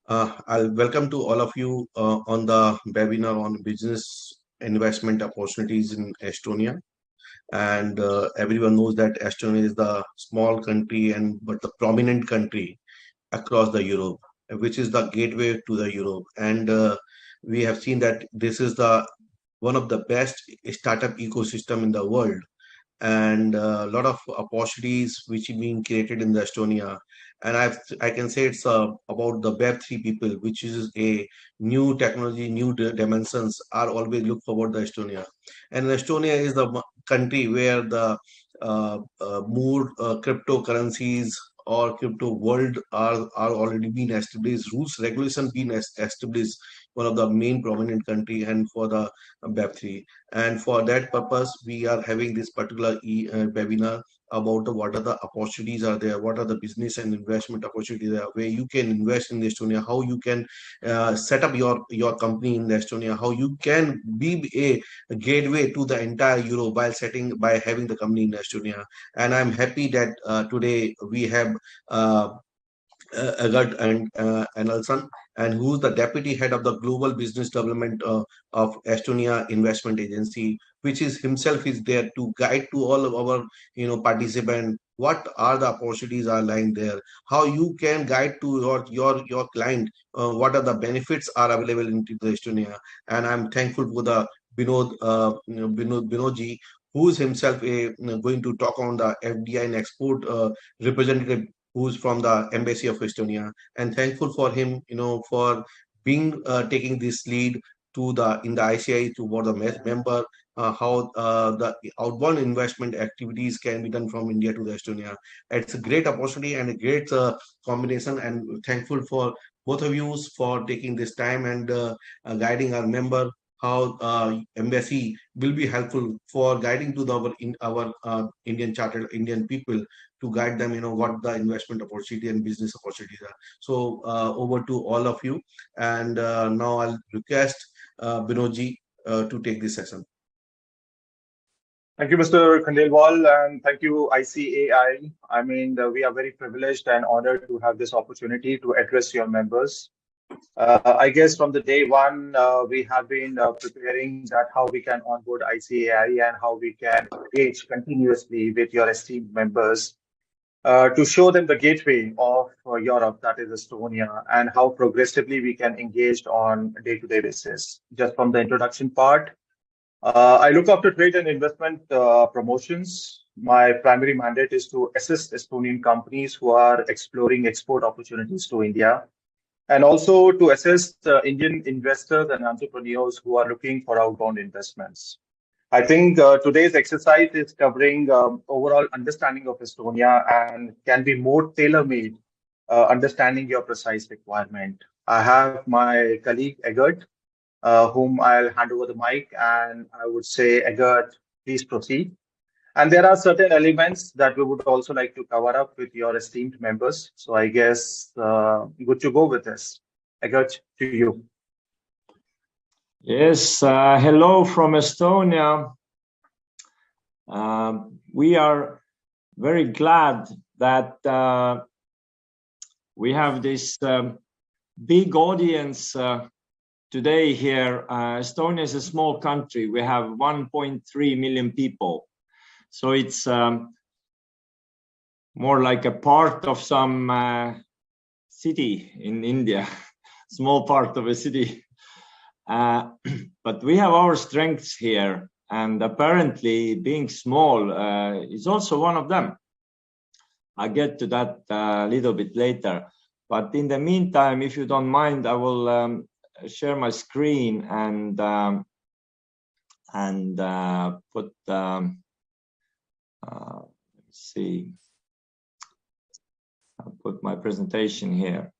I'll welcome to all of you on the webinar on business investment opportunities in Estonia. And everyone knows that Estonia is the small country and but the prominent country across the Europe, which is the gateway to the Europe. And we have seen that this is the one of the best startup ecosystem in the world and a lot of opportunities which are being created in the Estonia. And I can say it's about the Web3 people, which is a new technology, new dimensions are always look forward to Estonia. And Estonia is the country where the more cryptocurrencies or crypto world are already been established, rules, regulation been established, one of the main prominent country and for the Web3. And for that purpose, we are having this particular webinar about what are the opportunities are there, what are the business and investment opportunities there, where you can invest in Estonia, how you can set up your company in Estonia, how you can be a gateway to the entire Europe by having the company in Estonia. And I'm happy that today we have uh, Agard and Anelson, and who's the deputy head of the global business development of Estonia Investment Agency, which is himself is there to guide to all of our participant what are the opportunities are lying there, how you can guide to your client, what are the benefits are available in the Estonia. And I'm thankful for the Binodji, who is himself going to talk on the FDI and export representative who's from the embassy of Estonia, and thankful for him, for being taking this lead to the in the ICI to what the member, how the outbound investment activities can be done from India to the Estonia. It's a great opportunity and a great combination, and thankful for both of you for taking this time and guiding our member how embassy will be helpful for guiding to our Indian chartered Indian people to guide them, what the investment opportunity and business opportunities are. So over to all of you. And now I'll request Binodji to take this session. Thank you, Mr. Khandelwal, and thank you, ICAI. I mean, we are very privileged and honored to have this opportunity to address your members. I guess from the day one, we have been preparing that how we can onboard ICAI and how we can engage continuously with your esteemed members to show them the gateway of Europe, that is Estonia, and how progressively we can engage on a day-to-day basis. Just from the introduction part, I look after trade and investment promotions. My primary mandate is to assist Estonian companies who are exploring export opportunities to India, and also to assist Indian investors and entrepreneurs who are looking for outbound investments. I think today's exercise is covering overall understanding of Estonia and can be more tailor-made, understanding your precise requirement. I have my colleague Egert, whom I'll hand over the mic, and I would say, Egert, please proceed. And there are certain elements that we would also like to cover up with your esteemed members. So I guess good to go with this. Egert, to you. Yes, hello from Estonia. We are very glad that we have this big audience today here. Estonia is a small country. We have 1.3 million people. So it's more like a part of some city in India, small part of a city. But we have our strengths here, and apparently being small is also one of them. I'll get to that a little bit later. But in the meantime, if you don't mind, I will share my screen and put let's see. I'll put my presentation here.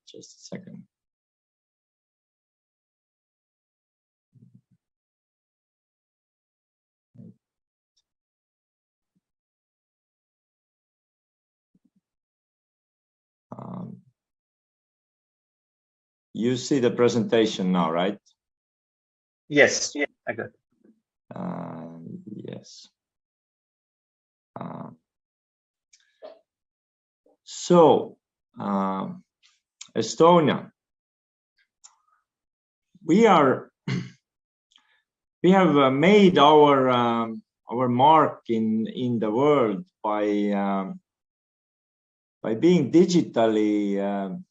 Just a second. You see the presentation now, right? Yes, I got it. Yes. So Estonia. We have made our mark in the world by being digitally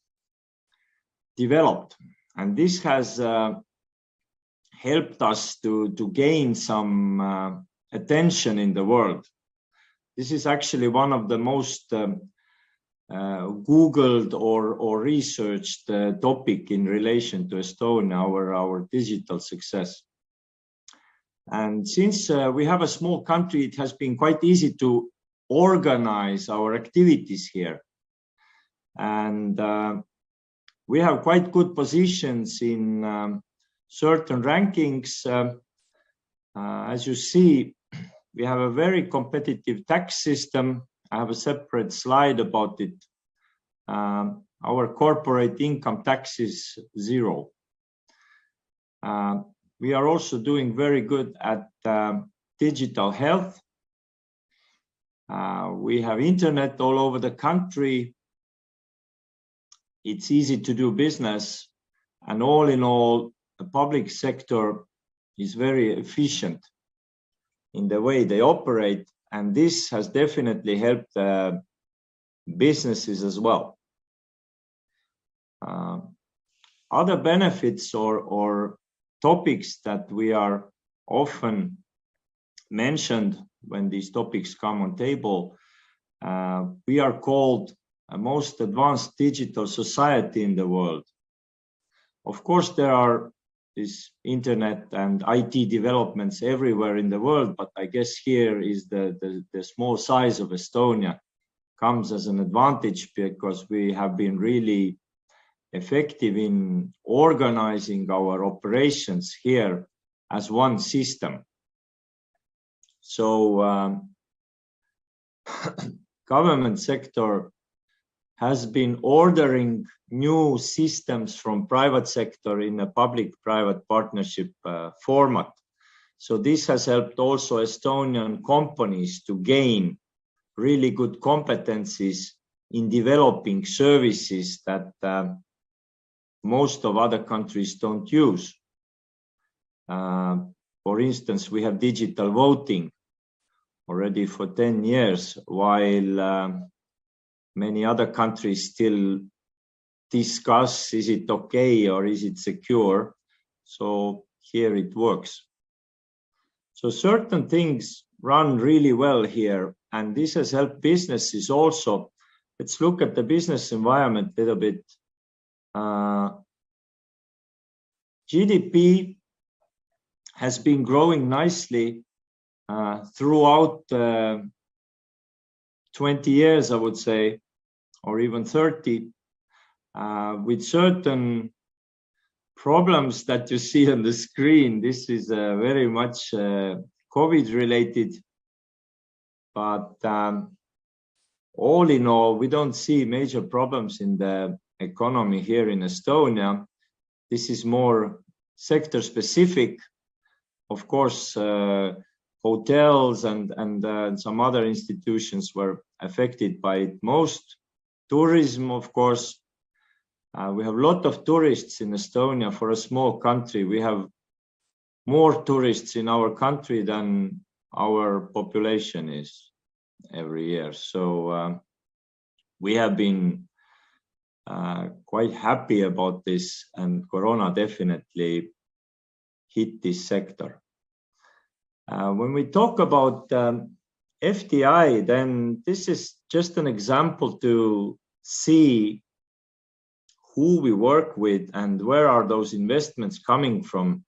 developed, and this has helped us to gain some attention in the world. This is actually one of the most Googled or researched topic in relation to Estonia, our digital success. And since we have a small country, it has been quite easy to organize our activities here. And we have quite good positions in certain rankings. As you see, we have a very competitive tax system. I have a separate slide about it. Our corporate income tax is 0. We are also doing very good at digital health. We have internet all over the country. It's easy to do business. And all in all, the public sector is very efficient in the way they operate. And this has definitely helped businesses as well. Other benefits or topics that we are often mentioned when these topics come on table, we are called a most advanced digital society in the world. Of course, there are these internet and IT developments everywhere in the world, but I guess here is the small size of Estonia comes as an advantage because we have been really effective in organizing our operations here as one system. So government sector has been ordering new systems from private sector in a public-private partnership format. So this has helped also Estonian companies to gain really good competencies in developing services that most of other countries don't use. For instance, we have digital voting already for 10 years, while many other countries still discuss, is it okay or is it secure? So here it works. So certain things run really well here, and this has helped businesses also. Let's look at the business environment a little bit. GDP has been growing nicely throughout 20 years, I would say, or even 30, with certain problems that you see on the screen. This is very much COVID related, but all in all, we don't see major problems in the economy here in Estonia. This is more sector specific. Of course, hotels and some other institutions were affected by it most. Tourism, of course. We have a lot of tourists in Estonia. For a small country, we have more tourists in our country than our population is every year. So we have been quite happy about this, and Corona definitely hit this sector. When we talk about FDI, then this is just an example to see who we work with and where are those investments coming from.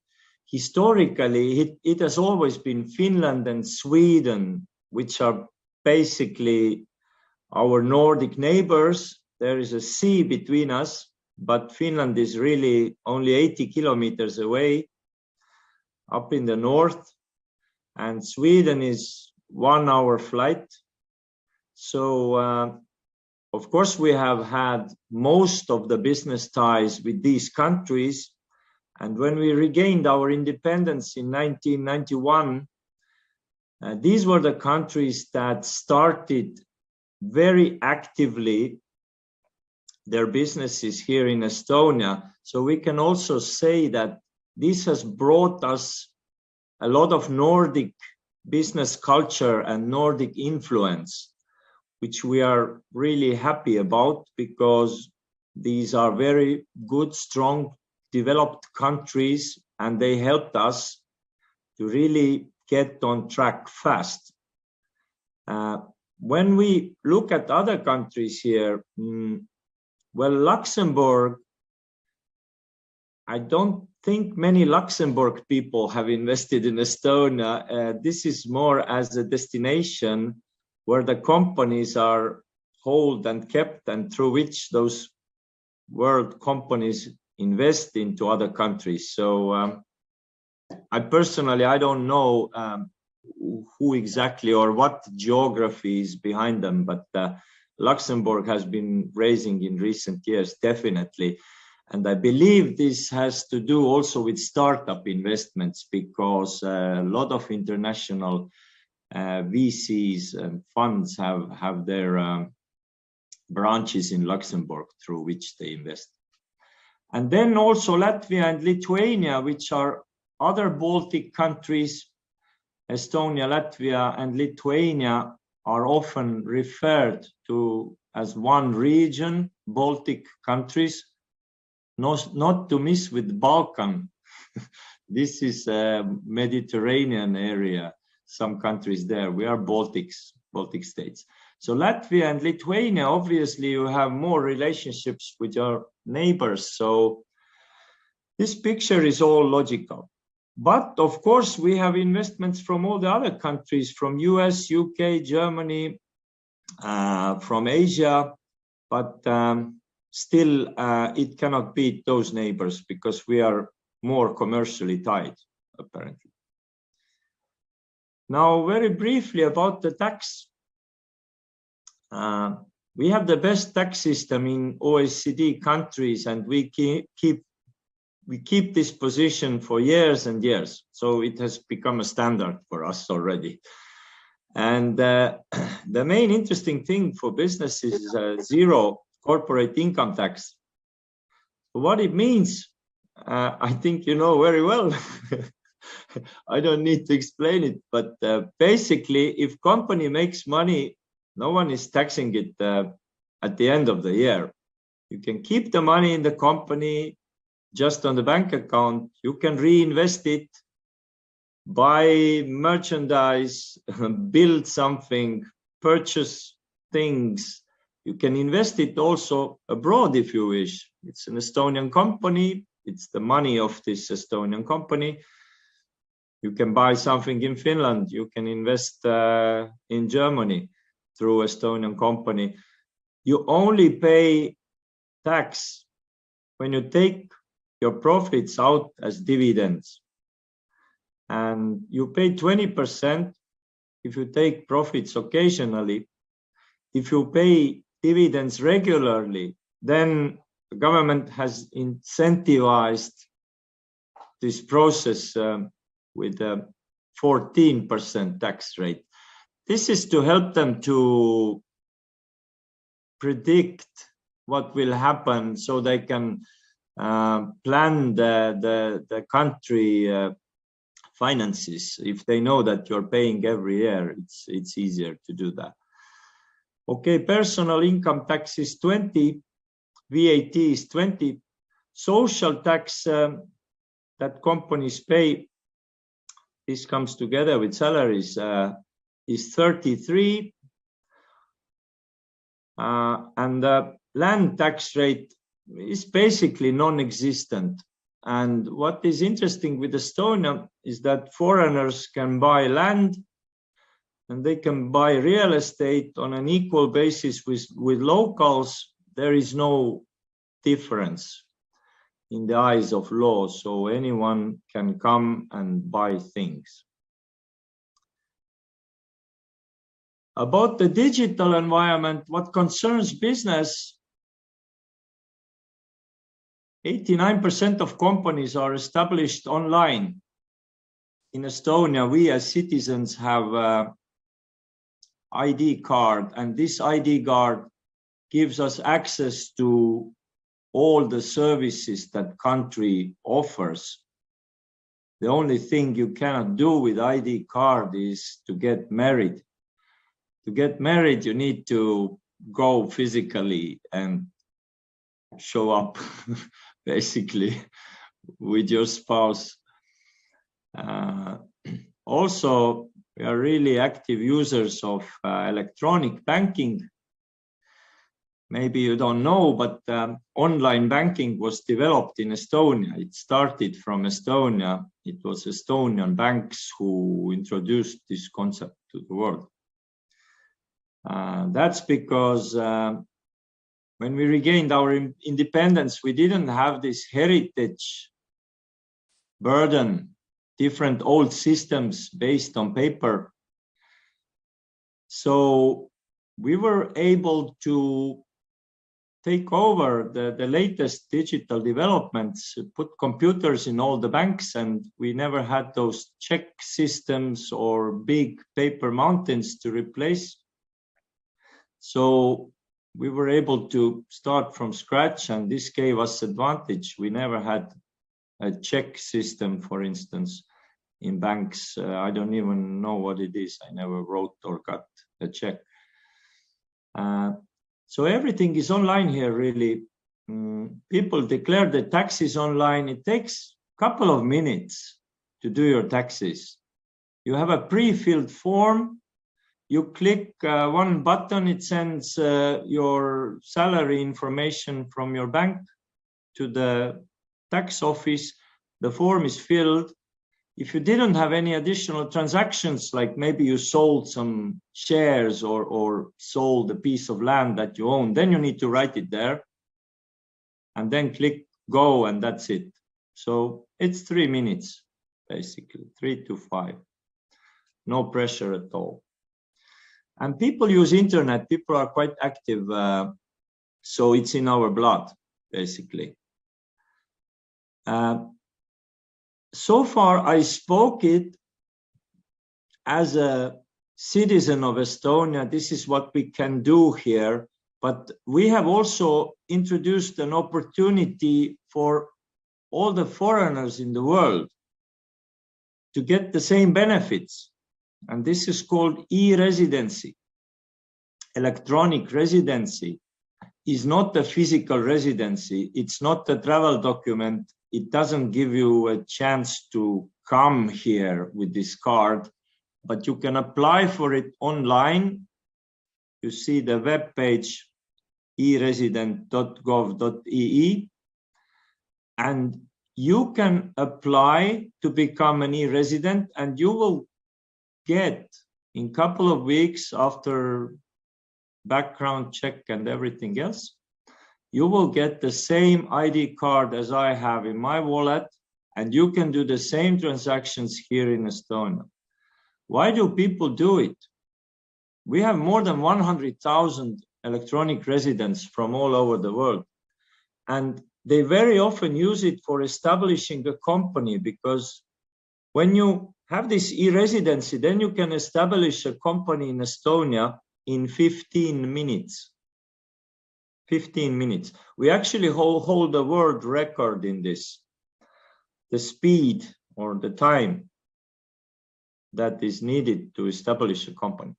Historically, it has always been Finland and Sweden, which are basically our Nordic neighbors. There is a sea between us, but Finland is really only 80 kilometers away up in the north, and Sweden is 1 hour flight. So of course, we have had most of the business ties with these countries. And when we regained our independence in 1991, these were the countries that started very actively their businesses here in Estonia. So we can also say that this has brought us a lot of Nordic business culture and Nordic influence, which we are really happy about, because these are very good, strong, developed countries, and they helped us to really get on track fast. When we look at other countries here, well, Luxembourg, I don't think many Luxembourg people have invested in Estonia. This is more as a destination where the companies are held and kept, and through which those world companies invest into other countries. So I personally, I don't know who exactly or what geography is behind them, but Luxembourg has been raising in recent years, definitely. And I believe this has to do also with startup investments, because a lot of international VCs and funds have their branches in Luxembourg through which they invest. And then also Latvia and Lithuania, which are other Baltic countries. Estonia, Latvia, and Lithuania are often referred to as one region, Baltic countries, not to miss with Balkan. This is a Mediterranean area, some countries there. We are Baltic states. So Latvia and Lithuania, obviously, you have more relationships with your neighbors. So this picture is all logical. But of course, we have investments from all the other countries, from US, UK, Germany, from Asia, but still it cannot beat those neighbors, because we are more commercially tied, apparently. Now, very briefly about the tax. We have the best tax system in OECD countries, and we keep this position for years and years. So it has become a standard for us already. And the main interesting thing for businesses is zero corporate income tax. What it means, I think you know very well. I don't need to explain it, but basically, if company makes money, no one is taxing it at the end of the year. You can keep the money in the company, just on the bank account. You can reinvest it, buy merchandise, build something, purchase things. You can invest it also abroad if you wish. It's an Estonian company. It's the money of this Estonian company. You can buy something in Finland. You can invest in Germany through Estonian company. You only pay tax when you take your profits out as dividends. And you pay 20% if you take profits occasionally. If you pay dividends regularly, then the government has incentivized this process with a 14% tax rate. This is to help them to predict what will happen, so they can plan the country finances. If they know that you're paying every year, it's easier to do that. Okay, personal income tax is 20, VAT is 20. Social tax that companies pay, this comes together with salaries, is 33. And the land tax rate is basically non-existent. And what is interesting with Estonia is that foreigners can buy land and they can buy real estate on an equal basis with locals. There is no difference in the eyes of law, so anyone can come and buy things. About the digital environment, what concerns business, 89% of companies are established online. In Estonia, we as citizens have ID card, and this ID card gives us access to all the services that country offers. The only thing you cannot do with ID card is to get married. To get married, you need to go physically and show up basically with your spouse. Also, we are really active users of electronic banking. Maybe you don't know, but online banking was developed in Estonia. It started from Estonia. It was Estonian banks who introduced this concept to the world. That's because when we regained our independence, we didn't have this heritage burden, different old systems based on paper. So we were able to take over the latest digital developments, put computers in all the banks, and we never had those check systems or big paper mountains to replace. So we were able to start from scratch, and this gave us advantage. We never had a check system, for instance, in banks. I don't even know what it is. I never wrote or got a check. So everything is online here, really. People declare the taxes online. It takes a couple of minutes to do your taxes. You have a pre-filled form. You click one button, it sends your salary information from your bank to the tax office. The form is filled. If you didn't have any additional transactions, like maybe you sold some shares or sold a piece of land that you own, then you need to write it there and then click go, and that's it. So it's 3 minutes, basically, 3 to 5. No pressure at all. And people use internet. People are quite active. So it's in our blood, basically. So far, I spoke it as a citizen of Estonia. This is what we can do here. But we have also introduced an opportunity for all the foreigners in the world to get the same benefits. And this is called e-residency. Electronic residency is not a physical residency. It's not a travel document. It doesn't give you a chance to come here with this card, but you can apply for it online. You see the web page eresident.gov.ee, and you can apply to become an e-resident, and you will get in a couple of weeks after background check and everything else, you will get the same ID card as I have in my wallet, and you can do the same transactions here in Estonia. Why do people do it? We have more than 100,000 electronic residents from all over the world, and they very often use it for establishing a company, because when you have this e-residency, then you can establish a company in Estonia in 15 minutes. 15 minutes. We actually hold a world record in this. The speed or the time that is needed to establish a company.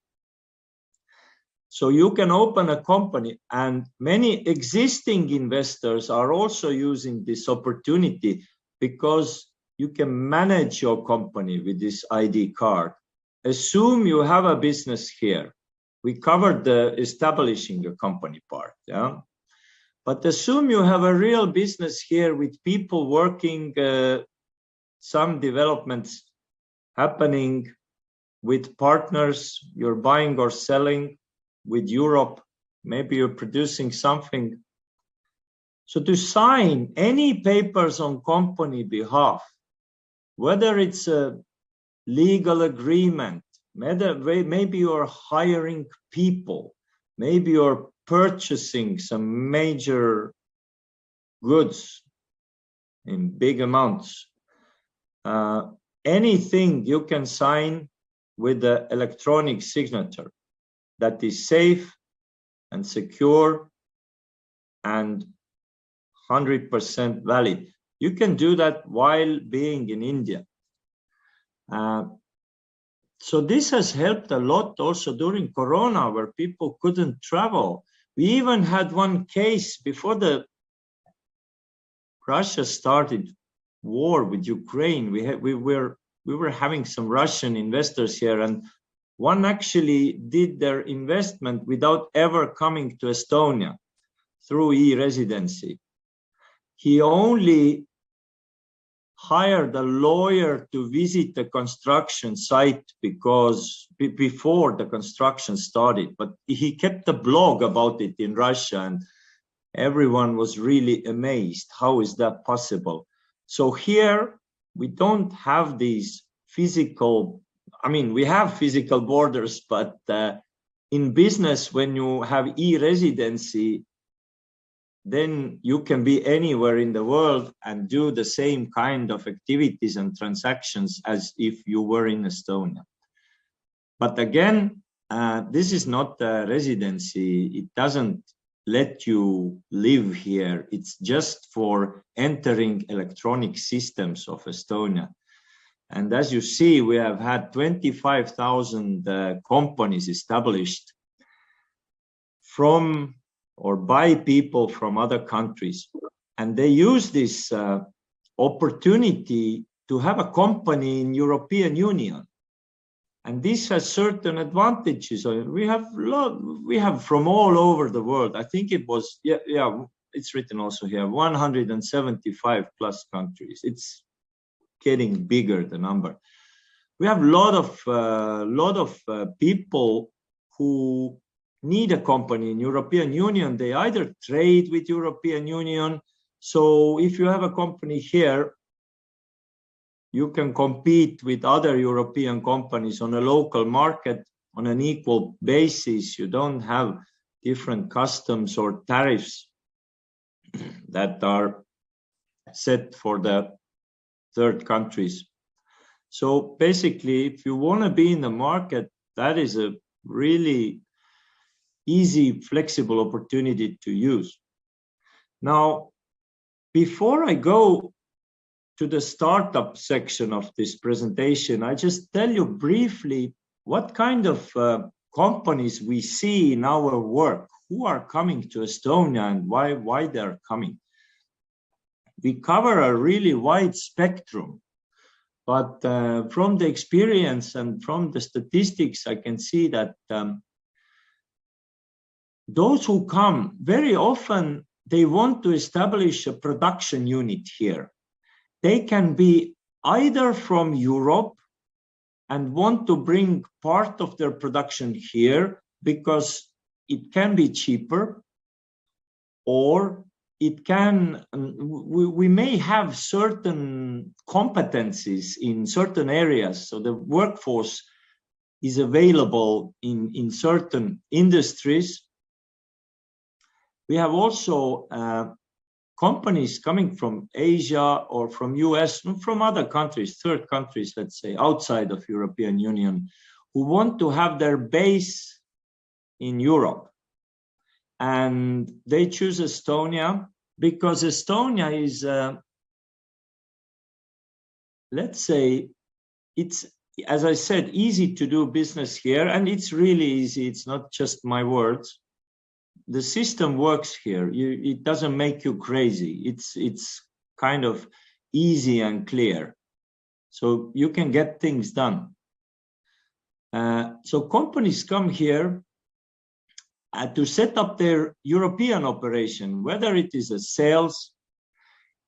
So you can open a company, and many existing investors are also using this opportunity because you can manage your company with this ID card. Assume you have a business here. We covered the establishing a company part, yeah? But assume you have a real business here with people working, some developments happening with partners, you're buying or selling with Europe, maybe you're producing something. So to sign any papers on company behalf, whether it's a legal agreement, maybe you're hiring people, maybe you're purchasing some major goods in big amounts, anything you can sign with the electronic signature that is safe and secure and 100% valid. You can do that while being in India. So this has helped a lot also during Corona, where people couldn't travel. We even had one case before the Russia started war with Ukraine. We were having some Russian investors here, and one actually did their investment without ever coming to Estonia through e-residency. He only hired a lawyer to visit the construction site before the construction started, but he kept a blog about it in Russia, and everyone was really amazed. How is that possible? So here we don't have these physical, I mean, we have physical borders, but in business, when you have e-residency, then you can be anywhere in the world and do the same kind of activities and transactions as if you were in Estonia. But again, this is not a residency. It doesn't let you live here. It's just for entering electronic systems of Estonia. And as you see, we have had 25,000 companies established from or by people from other countries. And they use this opportunity to have a company in European Union. And this has certain advantages. We have from all over the world. I think it was, it's written also here, 175 plus countries. It's getting bigger, the number. We have a lot of people who need a company in European Union. They either trade with European Union. So if you have a company here, you can compete with other European companies on a local market on an equal basis. You don't have different customs or tariffs that are set for the third countries. So basically, if you want to be in the market, that is a really easy, flexible opportunity to use. Now, before I go to the startup section of this presentation, I just tell you briefly what kind of companies we see in our work, who are coming to Estonia and why they're coming. We cover a really wide spectrum, but from the experience and from the statistics, I can see that those who come, very often they want to establish a production unit here. They can be either from Europe and want to bring part of their production here because it can be cheaper, or it can, we may have certain competencies in certain areas. So the workforce is available in certain industries. We have also companies coming from Asia or from US, from other countries, third countries, let's say, outside of European Union, who want to have their base in Europe. And they choose Estonia because Estonia is, let's say, it's, as I said, easy to do business here, and it's really easy. It's not just my words. The system works here. It doesn't make you crazy. It's kind of easy and clear. So you can get things done. So companies come here to set up their European operation, whether it is a sales.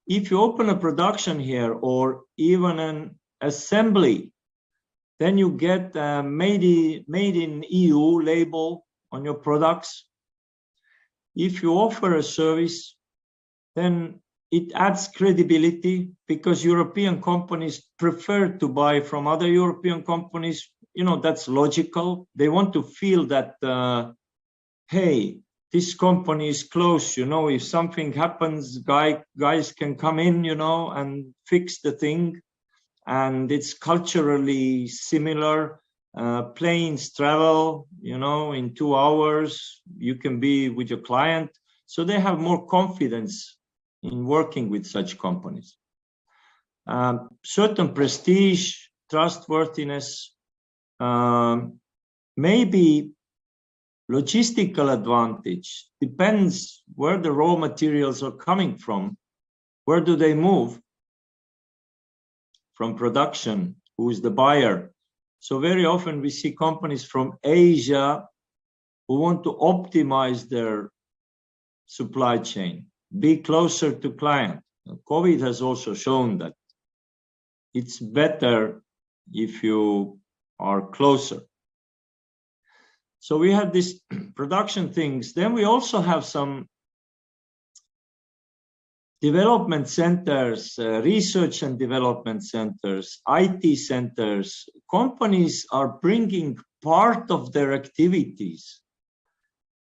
If you open a production here or even an assembly, then you get a made in EU label on your products. If you offer a service, then it adds credibility because European companies prefer to buy from other European companies. You know, that's logical. They want to feel that, hey, this company is close, you know, if something happens, guys can come in, you know, and fix the thing. And it's culturally similar. Planes travel, you know, in 2 hours, you can be with your client. So they have more confidence in working with such companies. Certain prestige, trustworthiness, maybe logistical advantage, depends where the raw materials are coming from. Where do they move from production? Who is the buyer? So very often we see companies from Asia who want to optimize their supply chain, be closer to client. COVID has also shown that it's better if you are closer. So we have these production things. Then we also have some development centers, research and development centers, IT centers. Companies are bringing part of their activities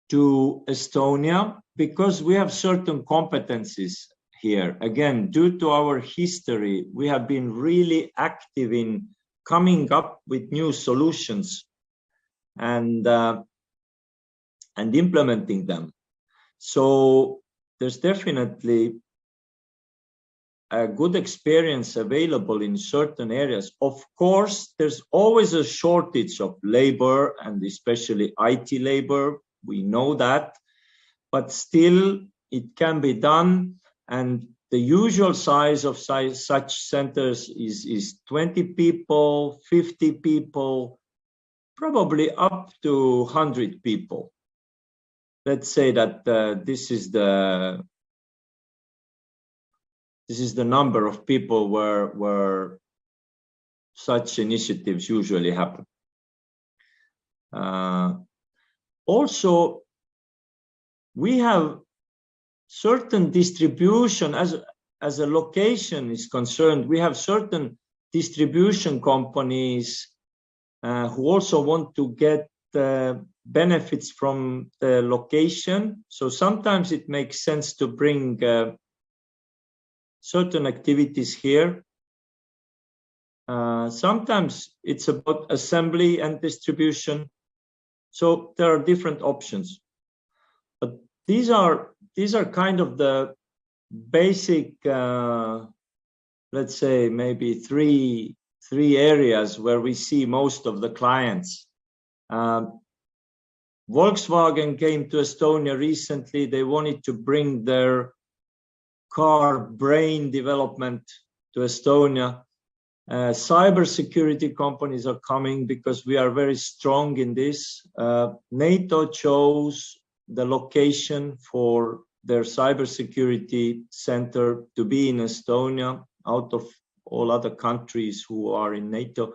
to Estonia because we have certain competencies here. Again, due to our history, we have been really active in coming up with new solutions and implementing them. So there's definitely a good experience available in certain areas. Of course, there's always a shortage of labor and especially IT labor. We know that, but still it can be done. And the usual size of such centers is 20 people, 50 people, probably up to 100 people. Let's say that this is the number of people where such initiatives usually happen. Also, we have certain distribution as a location is concerned. We have certain distribution companies who also want to get benefits from the location. So sometimes it makes sense to bring certain activities here. Sometimes it's about assembly and distribution. So there are different options. But these are kind of the basic, let's say maybe three areas where we see most of the clients. Volkswagen came to Estonia recently. They wanted to bring their car brain development to Estonia. Cybersecurity companies are coming because we are very strong in this. NATO chose the location for their cybersecurity center to be in Estonia out of all other countries who are in NATO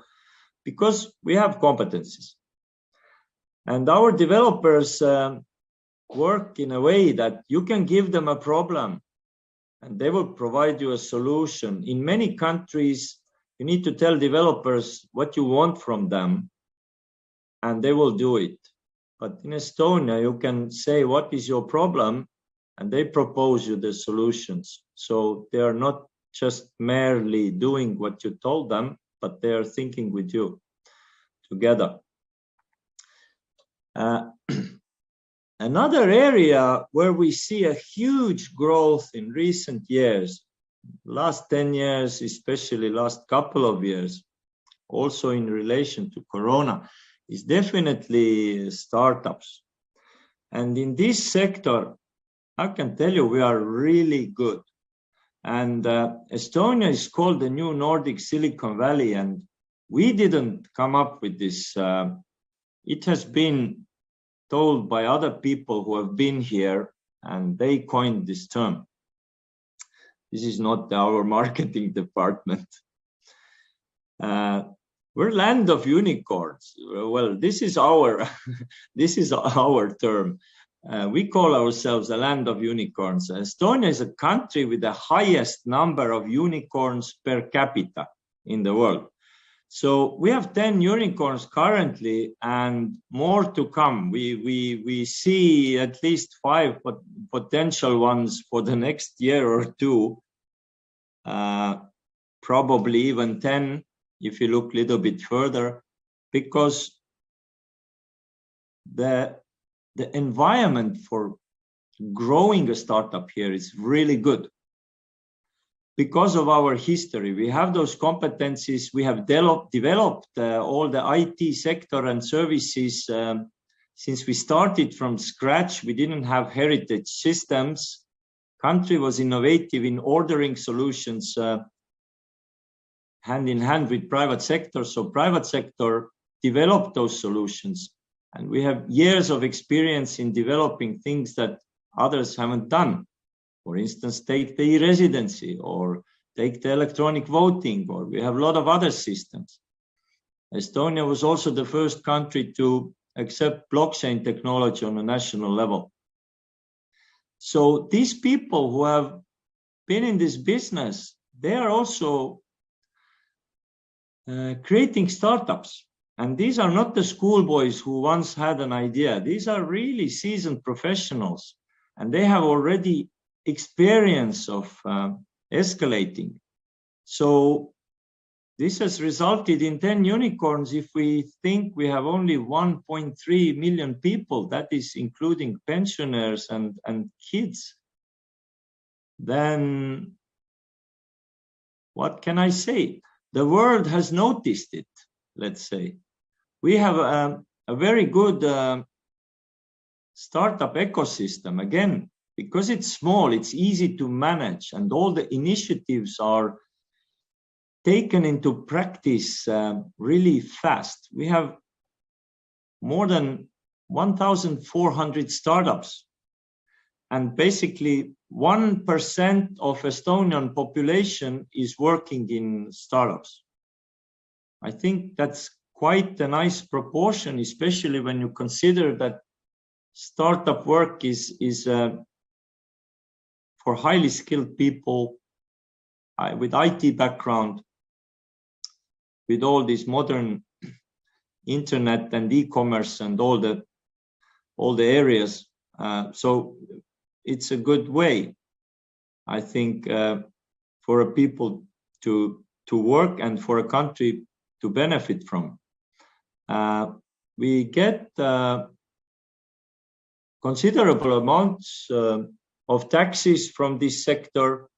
because we have competencies. And our developers work in a way that you can give them a problem and they will provide you a solution. In many countries, you need to tell developers what you want from them and they will do it. But in Estonia, you can say, what is your problem? And they propose you the solutions. So they are not just merely doing what you told them, but they are thinking with you together. Another area where we see a huge growth in recent years, last 10 years, especially last couple of years, also in relation to Corona, is definitely startups. And in this sector, I can tell you we are really good. And Estonia is called the new Nordic Silicon Valley, and we didn't come up with this. It has been told by other people who have been here, and they coined this term. This is not our marketing department. We're land of unicorns. Well, this is our term. We call ourselves a land of unicorns. Estonia is a country with the highest number of unicorns per capita in the world. So we have 10 unicorns currently and more to come. We see at least 5 potential ones for the next year or two, probably even 10 if you look a little bit further, because the environment for growing a startup here is really good. Because of our history, we have those competencies. We have developed all the IT sector and services. Since we started from scratch, we didn't have heritage systems. Country was innovative in ordering solutions hand in hand with private sector. So private sector developed those solutions. And we have years of experience in developing things that others haven't done. For instance, take the e-residency or take the electronic voting, or we have a lot of other systems. Estonia was also the first country to accept blockchain technology on a national level. So these people who have been in this business, they are also creating startups. And these are not the schoolboys who once had an idea. These are really seasoned professionals, and they have already experience of escalating. So this has resulted in 10 unicorns. If we think we have only 1.3 million people, that is including pensioners and kids, then what can I say? The world has noticed it, let's say. We have a very good startup ecosystem. Again, because it's small, it's easy to manage, and all the initiatives are taken into practice really fast. We have more than 1,400 startups, and basically 1% of Estonian population is working in startups. I think that's quite a nice proportion, especially when you consider that startup work is for highly skilled people with IT background, with all this modern internet and e-commerce and all the areas. So it's a good way, I think, for a people to work and for a country to benefit from. We get considerable amounts of taxes from this sector.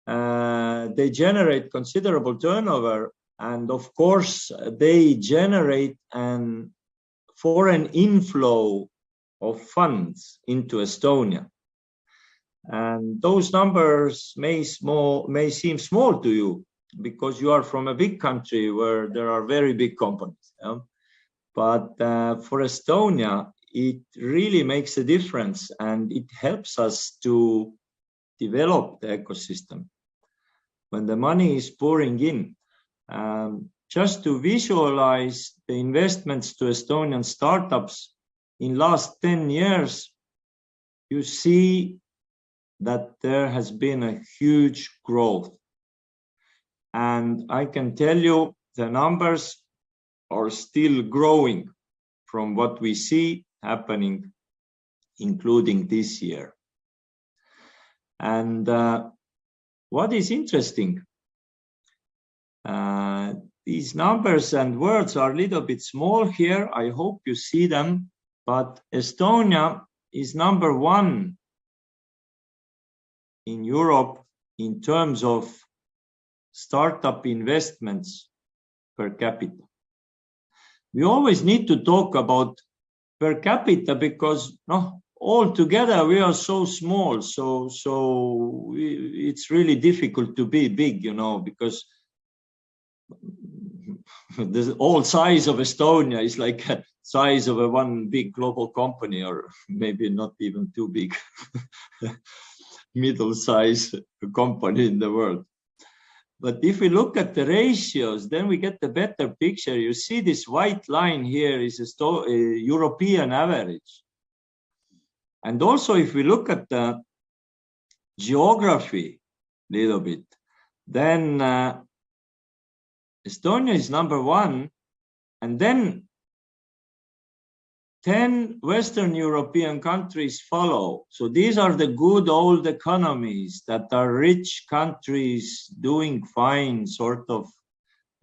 They generate considerable turnover, and of course they generate an foreign inflow of funds into Estonia. And those numbers may seem small to you because you are from a big country where there are very big companies. But for Estonia, it really makes a difference, and it helps us to develop the ecosystem when the money is pouring in. Just to visualize the investments to Estonian startups in last 10 years, you see that there has been a huge growth. And I can tell you the numbers are still growing from what we see happening, including this year. And what is interesting, these numbers and words are a little bit small here. I hope you see them, but Estonia is number 1 in Europe in terms of startup investments per capita. We always need to talk about per capita because all together we are so small, so it's really difficult to be big, because the whole size of Estonia is like a size of one big global company, or maybe not even too big, middle-sized company in the world. But if we look at the ratios, then we get the better picture. You see this white line here is a European average. And also if we look at the geography a little bit, then Estonia is number 1, and then 10 Western European countries follow. So these are the good old economies that are rich countries doing fine, sort of.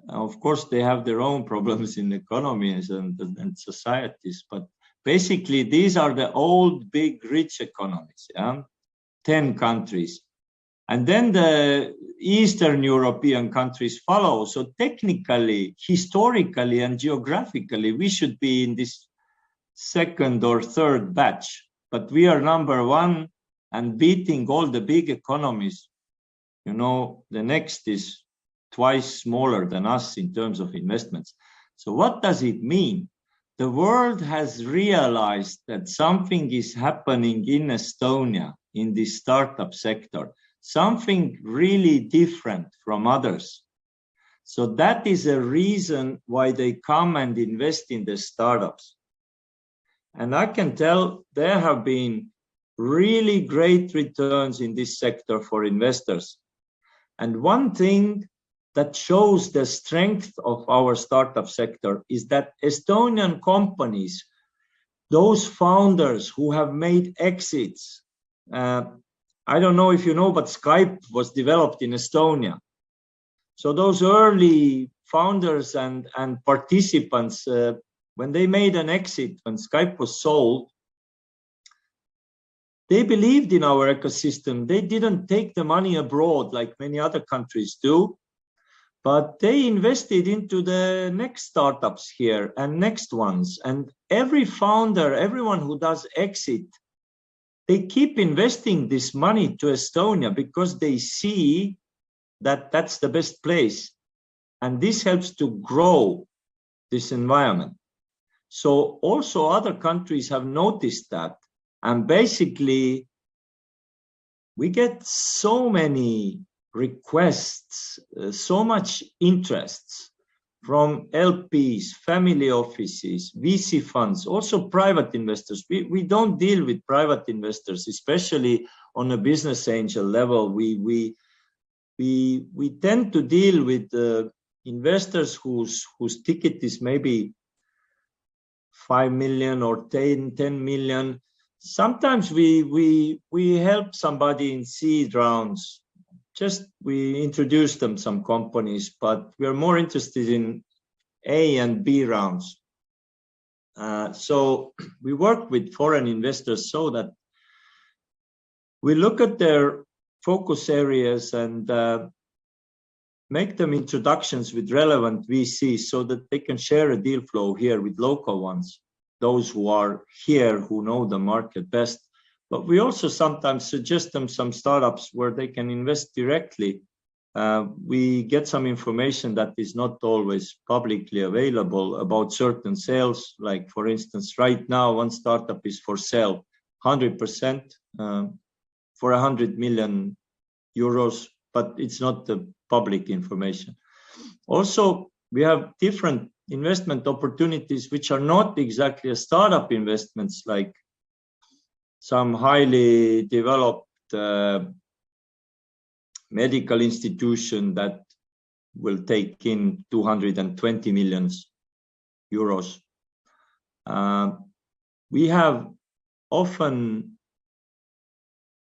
Of course, they have their own problems in economies and societies, but Basically, these are the old, big, rich economies, yeah? 10 countries. And then the Eastern European countries follow. So technically, historically, and geographically, we should be in this second or third batch. But we are number one and beating all the big economies. You know, the next is twice smaller than us in terms of investments. So what does it mean? The world has realized that something is happening in Estonia in the startup sector, something really different from others. So that is a reason why they come and invest in the startups. And I can tell there have been really great returns in this sector for investors. And one thing that shows the strength of our startup sector is that Estonian companies, those founders who have made exits, I don't know if you know, but Skype was developed in Estonia. So those early founders and participants, when they made an exit, when Skype was sold, they believed in our ecosystem. They didn't take the money abroad like many other countries do, but they invested into the next startups here and next ones. And every founder, everyone who does exit, they keep investing this money to Estonia because they see that that's the best place. And this helps to grow this environment. So also other countries have noticed that. And basically, we get so many requests, so much interests from LPs, family offices, VC funds, also private investors. We don't deal with private investors, especially on a business angel level. We tend to deal with investors whose ticket is maybe 5 million or 10 million. Sometimes we help somebody in seed rounds. Just we introduce them some companies, but we are more interested in A and B rounds. So we work with foreign investors so that we look at their focus areas and make them introductions with relevant VCs so that they can share a deal flow here with local ones, those who are here, who know the market best. But we also sometimes suggest them some startups where they can invest directly. We get some information that is not always publicly available about certain sales. Like, for instance, right now, one startup is for sale 100% for 100 million euros, but it's not the public information. Also, we have different investment opportunities which are not exactly a startup investments, like some highly developed medical institution that will take in 220 million euros. We have often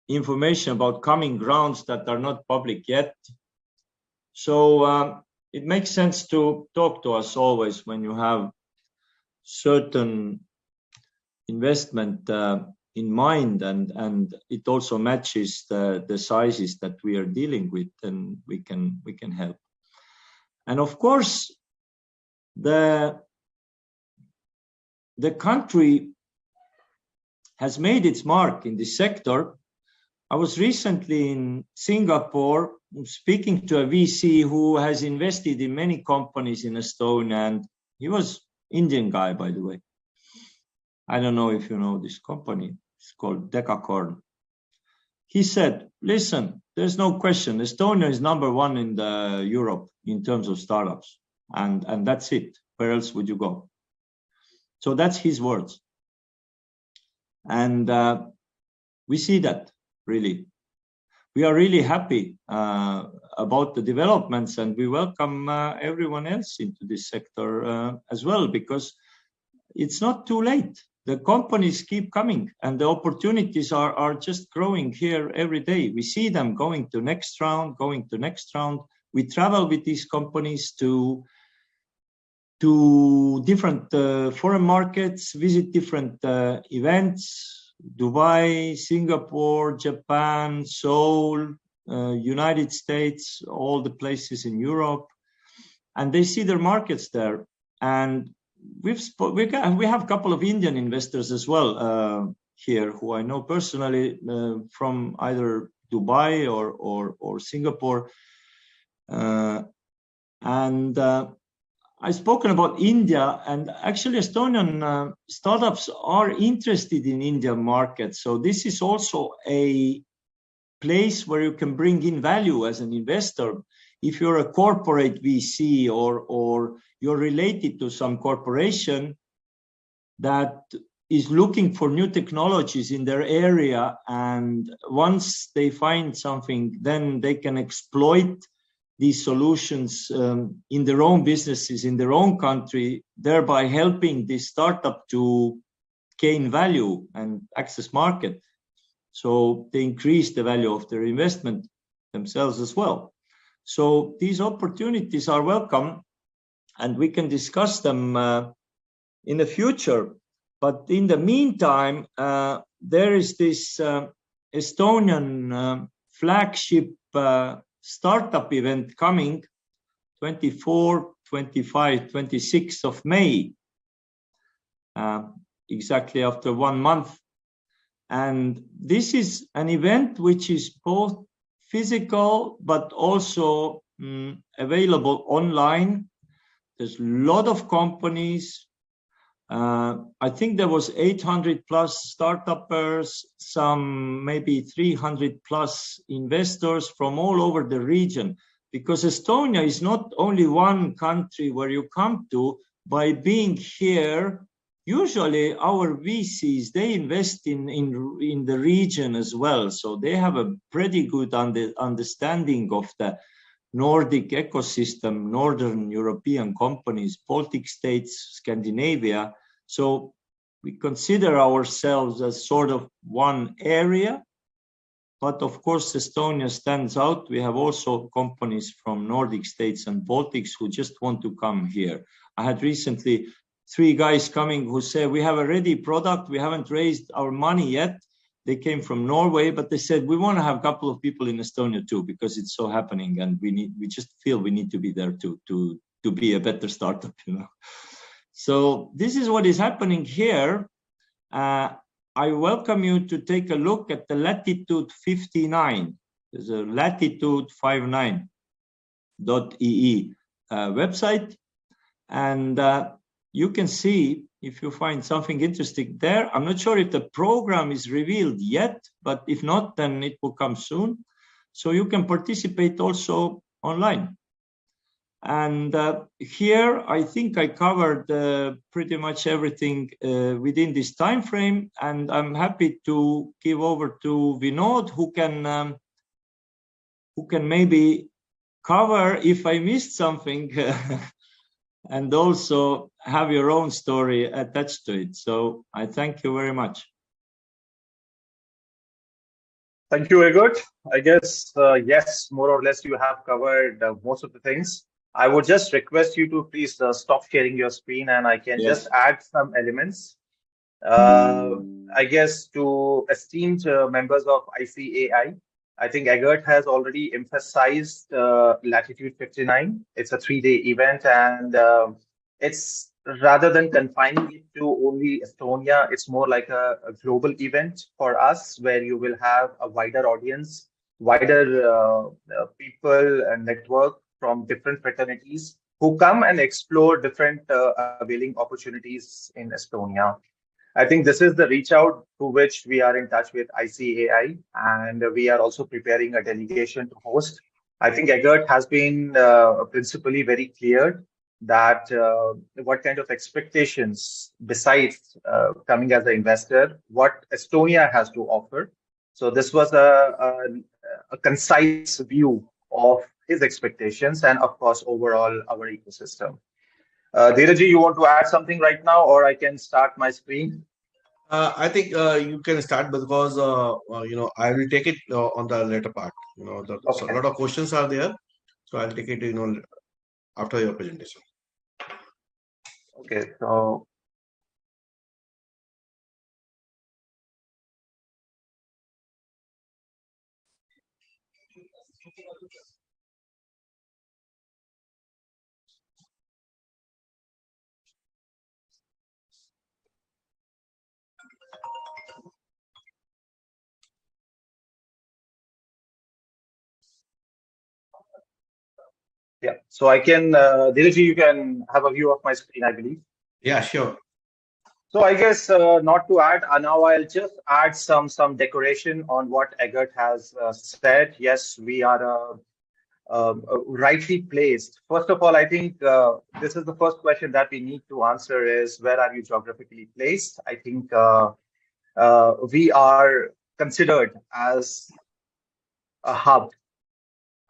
information about coming rounds that are not public yet. So it makes sense to talk to us always when you have certain investment in mind, and it also matches the sizes that we are dealing with, and we can help. And of course, the country has made its mark in this sector. I was recently in Singapore speaking to a VC who has invested in many companies in Estonia, and he was Indian guy, by the way. I don't know if you know this company. It's called Decacorn. He said, listen, there's no question. Estonia is number one in Europe in terms of startups. And that's it. Where else would you go? So that's his words. And we see that, really. We are really happy about the developments, and we welcome everyone else into this sector as well, because it's not too late. The companies keep coming, and the opportunities are just growing here every day. We see them going to next round. We travel with these companies to to different foreign markets, visit different events, Dubai, Singapore, Japan, Seoul, United States, all the places in Europe, and they see their markets there. And we have a couple of Indian investors as well here, who I know personally from either Dubai or Singapore. I've spoken about India, and actually Estonian startups are interested in Indian market. So this is also a place where you can bring in value as an investor. If you're a corporate VC or you're related to some corporation that is looking for new technologies in their area, and once they find something, then they can exploit these solutions in their own businesses, in their own country, thereby helping this startup to gain value and access market. So they increase the value of their investment themselves as well. So these opportunities are welcome, and we can discuss them in the future. But in the meantime, there is this Estonian flagship startup event coming 24, 25, 26th of May, exactly after 1 month. And this is an event which is both physical but also available online. There's a lot of companies. I think there was 800 plus startuppers, some maybe 300 plus investors from all over the region, because Estonia is not only one country where you come to. By being here, usually our VCs, they invest in the region as well. So they have a pretty good understanding of the Nordic ecosystem, Northern European companies, Baltic states, Scandinavia. So we consider ourselves as sort of one area, but of course Estonia stands out. We have also companies from Nordic states and Baltics who just want to come here. I had recently 3 guys coming who say, we have a ready product, we haven't raised our money yet. They came from Norway, but they said, we want to have a couple of people in Estonia too, because it's so happening, and we just feel we need to be there to be a better startup, you know. So this is what is happening here. I welcome you to take a look at the Latitude 59. There's a latitude59.ee website, and you can see if you find something interesting there. I'm not sure if the program is revealed yet, but if not, then it will come soon. So you can participate also online. And here, I think I covered pretty much everything within this time frame, and I'm happy to give over to Vinod, who can maybe cover if I missed something. And also have your own story attached to it. So I thank you very much. Thank you, Egbert. I guess, yes, more or less you have covered most of the things. I would just request you to please stop sharing your screen, and I can just add some elements. I guess to esteemed members of ICAI, I think Egbert has already emphasized Latitude 59. It's a 3-day event, and it's rather than confining it to only Estonia, it's more like a global event for us, where you will have a wider audience, wider people and network from different fraternities who come and explore different availing opportunities in Estonia. I think this is the reach out to which we are in touch with ICAI, and we are also preparing a delegation to host. I think Egbert has been principally very clear that what kind of expectations, besides coming as an investor, what Estonia has to offer. So this was a concise view of his expectations and, of course, overall our ecosystem. Dheerajji, you want to add something right now, or I can start my screen? I think you can start, because I will take it on the later part. So a lot of questions are there, so I'll take it after your presentation. Okay, so yeah, so I can, Dheeraj, you can have a view of my screen, I believe. Yeah, sure. So I guess not to add, now I'll just add some decoration on what Eggert has said. Yes, we are rightly placed. First of all, I think this is the first question that we need to answer is where are you geographically placed? I think we are considered as a hub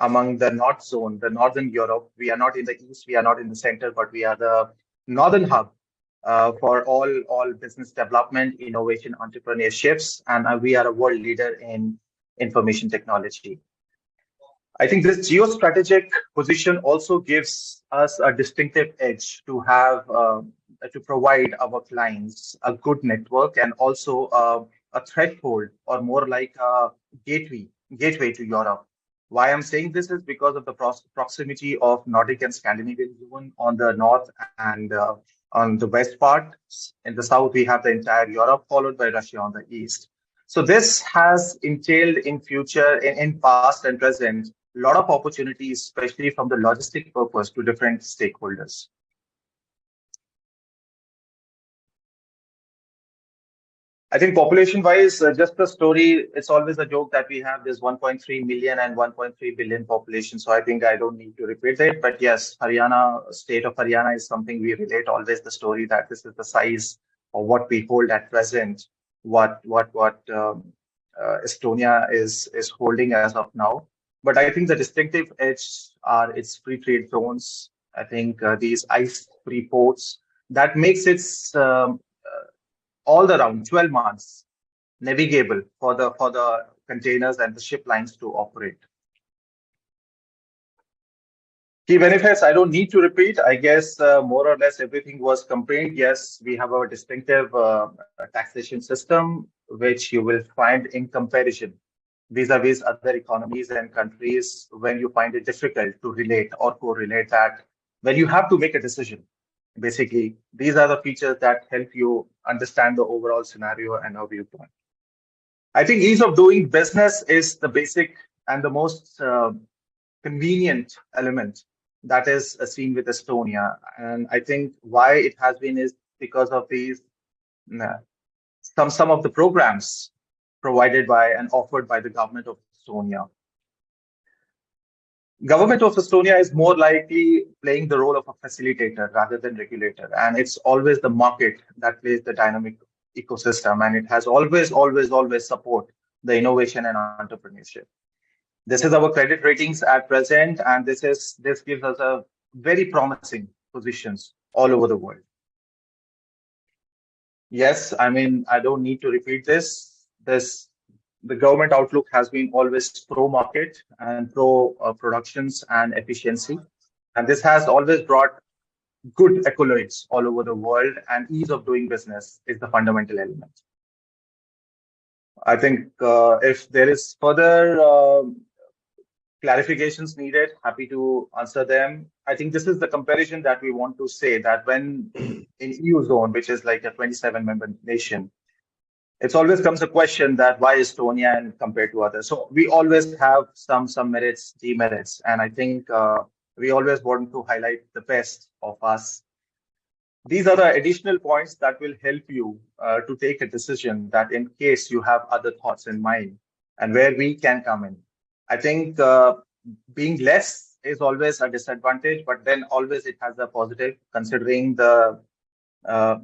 among the North Zone, the Northern Europe. We are not in the East, we are not in the center, but we are the Northern hub for all business development, innovation, entrepreneurships, and we are a world leader in information technology. I think this geostrategic position also gives us a distinctive edge to have to provide our clients a good network and also a threshold or more like a gateway to Europe. Why I'm saying this is because of the proximity of Nordic and Scandinavian zone on the north and on the west part. In the south, we have the entire Europe, followed by Russia on the east. So this has entailed in future, in past and present, a lot of opportunities, especially from the logistic purpose to different stakeholders. I think population-wise, just the story, it's always a joke that we have this 1.3 million and 1.3 billion population. So I think I don't need to repeat it. But yes, Haryana, state of Haryana is something we relate always the story that this is the size of what we hold at present, what Estonia is holding as of now. But I think the distinctive edge are its free trade zones. I think these ice-free ports that makes it all around 12 months navigable for the containers and the ship lines to operate. Key benefits, I don't need to repeat. I guess more or less everything was compared. Yes, we have a distinctive taxation system, which you will find in comparison vis-a-vis other economies and countries when you find it difficult to relate or correlate that when you have to make a decision. Basically, these are the features that help you understand the overall scenario and how you plan. I think ease of doing business is the basic and the most convenient element that is seen with Estonia. And I think why it has been is because of these uh, some of the programs provided by and offered by the government of Estonia. Government of Estonia is more likely playing the role of a facilitator rather than regulator, and it's always the market that plays the dynamic ecosystem, and it has always support the innovation and entrepreneurship. This is our credit ratings at present, and this gives us a very promising positions all over the world. Yes, I mean I don't need to repeat this. The government outlook has been always pro market and pro productions and efficiency, and this has always brought good accolades all over the world. And ease of doing business is the fundamental element. I think if there is further clarifications needed, happy to answer them. I think this is the comparison that we want to say that when in EU zone, which is like a 27 member nation, it's always comes a question that why Estonia and compared to others. So we always have some merits, demerits, and I think we always want to highlight the best of us. These are the additional points that will help you to take a decision that in case you have other thoughts in mind and where we can come in. I think being less is always a disadvantage, but then always it has a positive uh,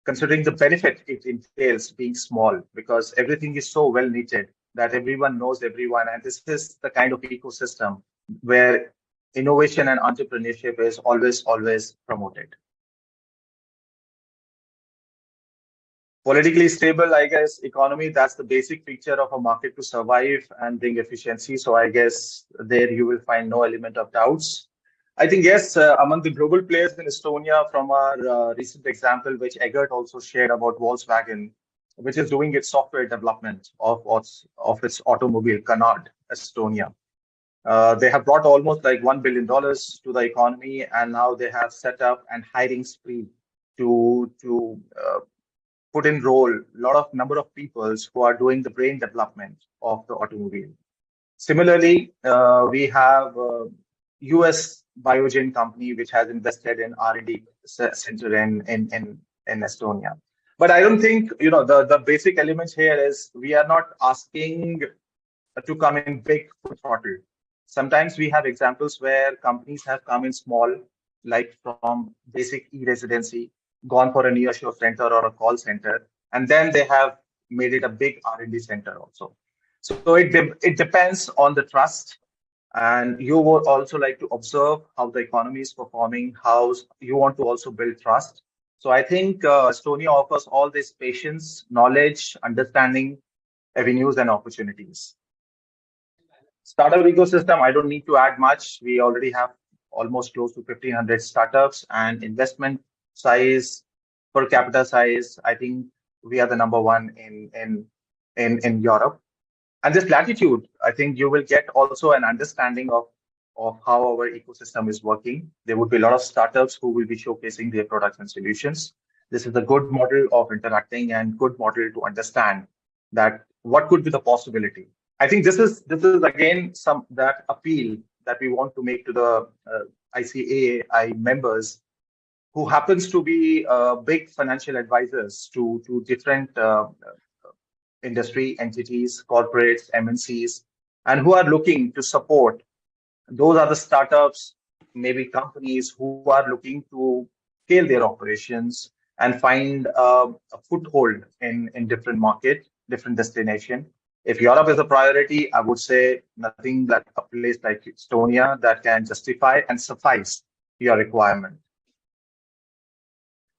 considering the benefit it entails being small, because everything is so well knitted that everyone knows everyone, and this is the kind of ecosystem where innovation and entrepreneurship is always promoted. Politically stable, I guess, economy, that's the basic feature of a market to survive and bring efficiency. So I guess there you will find no element of doubts. I think yes, among the global players in Estonia, from our recent example, which Eggert also shared about Volkswagen, which is doing its software development of its automobile, Canard, Estonia. They have brought almost like $1 billion to the economy, and now they have set up an hiring spree to put in role a lot of number of peoples who are doing the brain development of the automobile. Similarly, we have US Biogen company which has invested in R&D center in Estonia. But I don't think, the basic elements here is we are not asking to come in big full throttle. Sometimes we have examples where companies have come in small, like from basic e-residency, gone for a nearshore center or a call center, and then they have made it a big R&D center also. So it depends on the trust, and you would also like to observe how the economy is performing, how you want to also build trust. So I think Estonia offers all this patience, knowledge, understanding, avenues, and opportunities. Startup ecosystem, I don't need to add much. We already have almost close to 1,500 startups, and investment size, per capita size, I think we are the number one in Europe. And this latitude, I think you will get also an understanding of how our ecosystem is working. There would be a lot of startups who will be showcasing their products and solutions. This is a good model of interacting and good model to understand that what could be the possibility. I think this is again some that appeal that we want to make to the ICAI members, who happens to be big financial advisors to different industry entities, corporates, MNCs, and who are looking to support. Those are the startups, maybe companies who are looking to scale their operations and find a foothold in different market, different destination. If Europe is a priority, I would say nothing like a place like Estonia that can justify and suffice your requirement.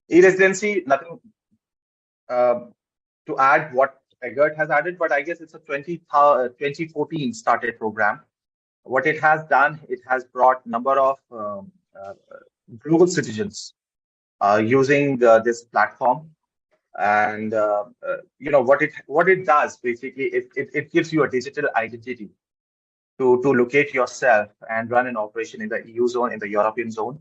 E-residency, nothing uh, to add what Eggert has added, but I guess it's a 2014 started program. What it has done, it has brought number of global citizens using this platform. And what it does basically, it gives you a digital identity to locate yourself and run an operation in the EU zone, in the European zone.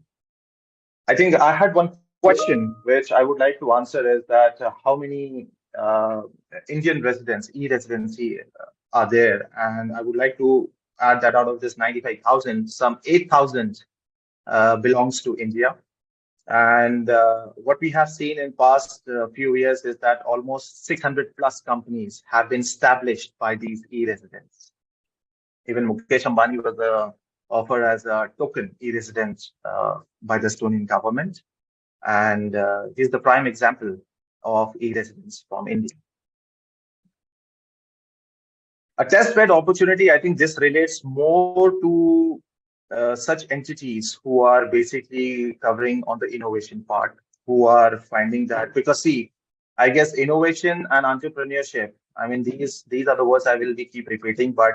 I think I had one question which I would like to answer is that how many uh, Indian residents, e-residency, are there? And I would like to add that out of this 95,000, some 8,000 belongs to India. And what we have seen in past few years is that almost 600 plus companies have been established by these e-residents. Even Mukesh Ambani was offered as a token e-resident by the Estonian government. And he's the prime example of e-residents from India. A test bed opportunity, I think this relates more to such entities who are basically covering on the innovation part, who are finding that, because see, I guess innovation and entrepreneurship, I mean, these are the words I will be keep repeating, but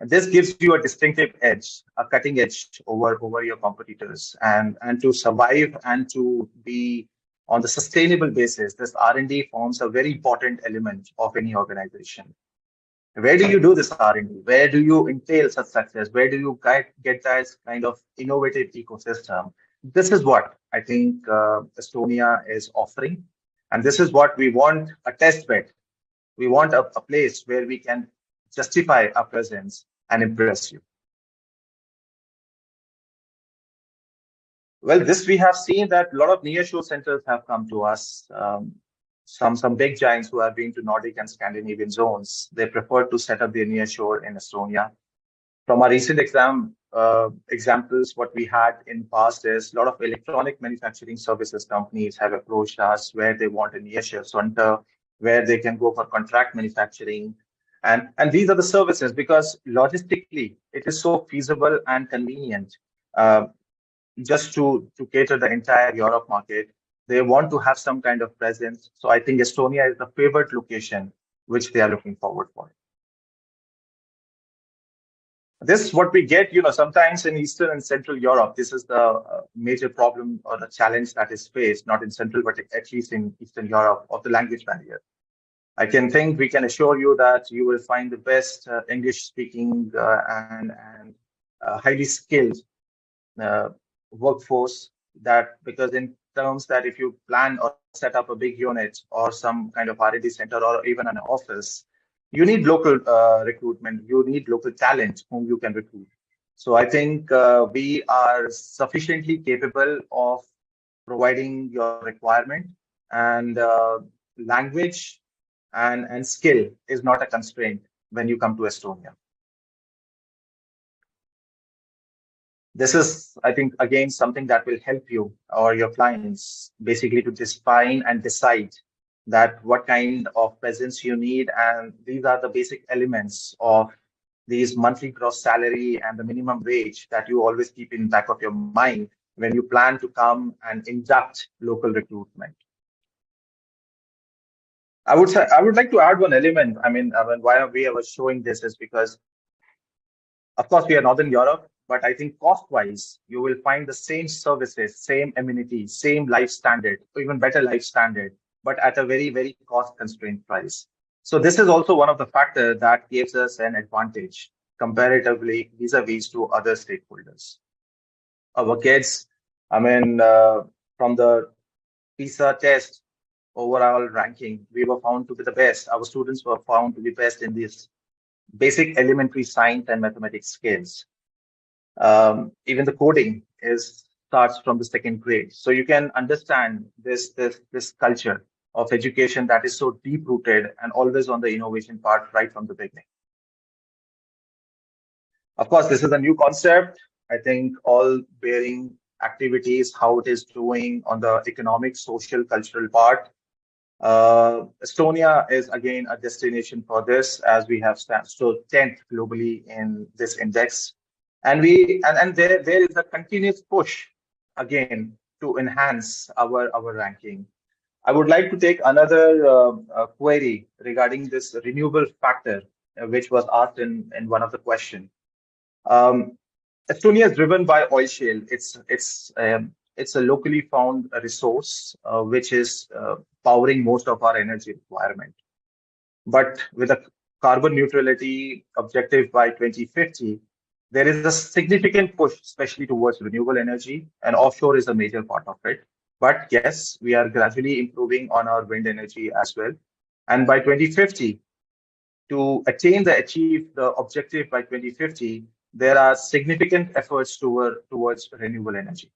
this gives you a distinctive edge, a cutting edge over your competitors, and to survive and to be on the sustainable basis. This R&D forms a very important element of any organization. Where do you do this R&D? Where do you entail such success? Where do you get that kind of innovative ecosystem? This is what I think Estonia is offering. And this is what we want, a test bed. We want a place where we can justify our presence and impress you. Well, this we have seen that a lot of nearshore centers have come to us. Some big giants who have been to Nordic and Scandinavian zones, they prefer to set up their nearshore in Estonia. From our recent examples, what we had in past is a lot of electronic manufacturing services companies have approached us where they want a nearshore center, where they can go for contract manufacturing. And these are the services because logistically, it is so feasible and convenient. Just to cater the entire Europe market. They want to have some kind of presence. So I think Estonia is the favored location which they are looking forward for. This what we get, sometimes in Eastern and Central Europe. This is the major problem or the challenge that is faced, not in Central, but at least in Eastern Europe, of the language barrier. I can think we can assure you that you will find the best English speaking and highly skilled uh, workforce, that because in terms that if you plan or set up a big unit or some kind of R&D center or even an office, you need local recruitment, you need local talent whom you can recruit. So I think we are sufficiently capable of providing your requirement, and language and skill is not a constraint when you come to Estonia. This is, I think, again, something that will help you or your clients basically to define and decide that what kind of presence you need. And these are the basic elements of these monthly gross salary and the minimum wage that you always keep in back of your mind when you plan to come and induct local recruitment. I would say I would like to add one element. I mean, why we are showing this is because, of course, we are Northern Europe, but I think cost-wise, you will find the same services, same amenities, same life standard, or even better life standard, but at a very, very cost-constrained price. So this is also one of the factors that gives us an advantage comparatively vis-a-vis to other stakeholders. Our kids, I mean, from the PISA test overall ranking, we were found to be the best. Our students were found to be best in these basic elementary science and mathematics skills. Even the coding is starts from the second grade. So you can understand this culture of education that is so deep rooted and always on the innovation part right from the beginning. Of course, this is a new concept. I think all bearing activities, how it is doing on the economic, social, cultural part. Estonia is again a destination for this, as we have so 10th globally in this index, and there is a continuous push again to enhance our ranking. I would like to take another query regarding this renewable factor, which was asked in one of the questions. Um, Estonia is driven by oil shale. It's a locally found resource which is powering most of our energy requirement. But with a carbon neutrality objective by 2050, there is a significant push, especially towards renewable energy, and offshore is a major part of it. But yes, we are gradually improving on our wind energy as well. And by 2050, to achieve the objective by 2050, there are significant efforts towards renewable energy.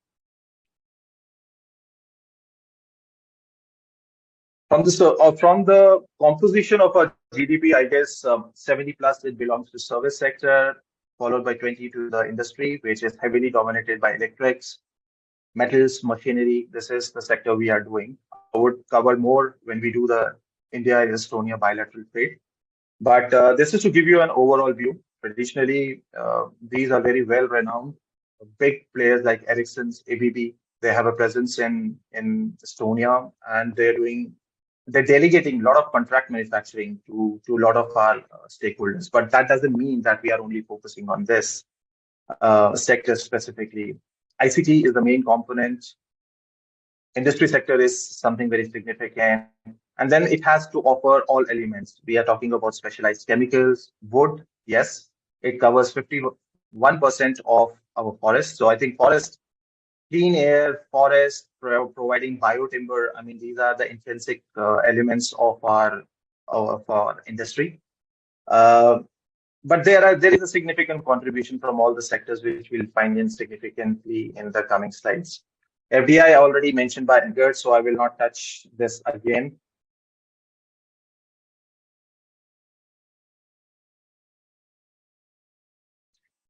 From the composition of our GDP, I guess 70 plus it belongs to service sector, followed by 20 to the industry, which is heavily dominated by electrics, metals, machinery. This is the sector we are doing. I would cover more when we do the India-Estonia bilateral trade. But this is to give you an overall view. Traditionally, these are very well-renowned. Big players like Ericsson's, ABB, they have a presence in Estonia, and they're delegating a lot of contract manufacturing to a lot of our stakeholders. But that doesn't mean that we are only focusing on this sector specifically. ICT is the main component. Industry sector is something very significant. And then it has to offer all elements. We are talking about specialized chemicals, wood. Yes, it covers 51% of our forest. So I think forest, clean air, forest, providing biotimber. I mean, these are the intrinsic elements of our industry. But there is a significant contribution from all the sectors, which we'll find in significantly in the coming slides. FDI already mentioned by Edgar, so I will not touch this again.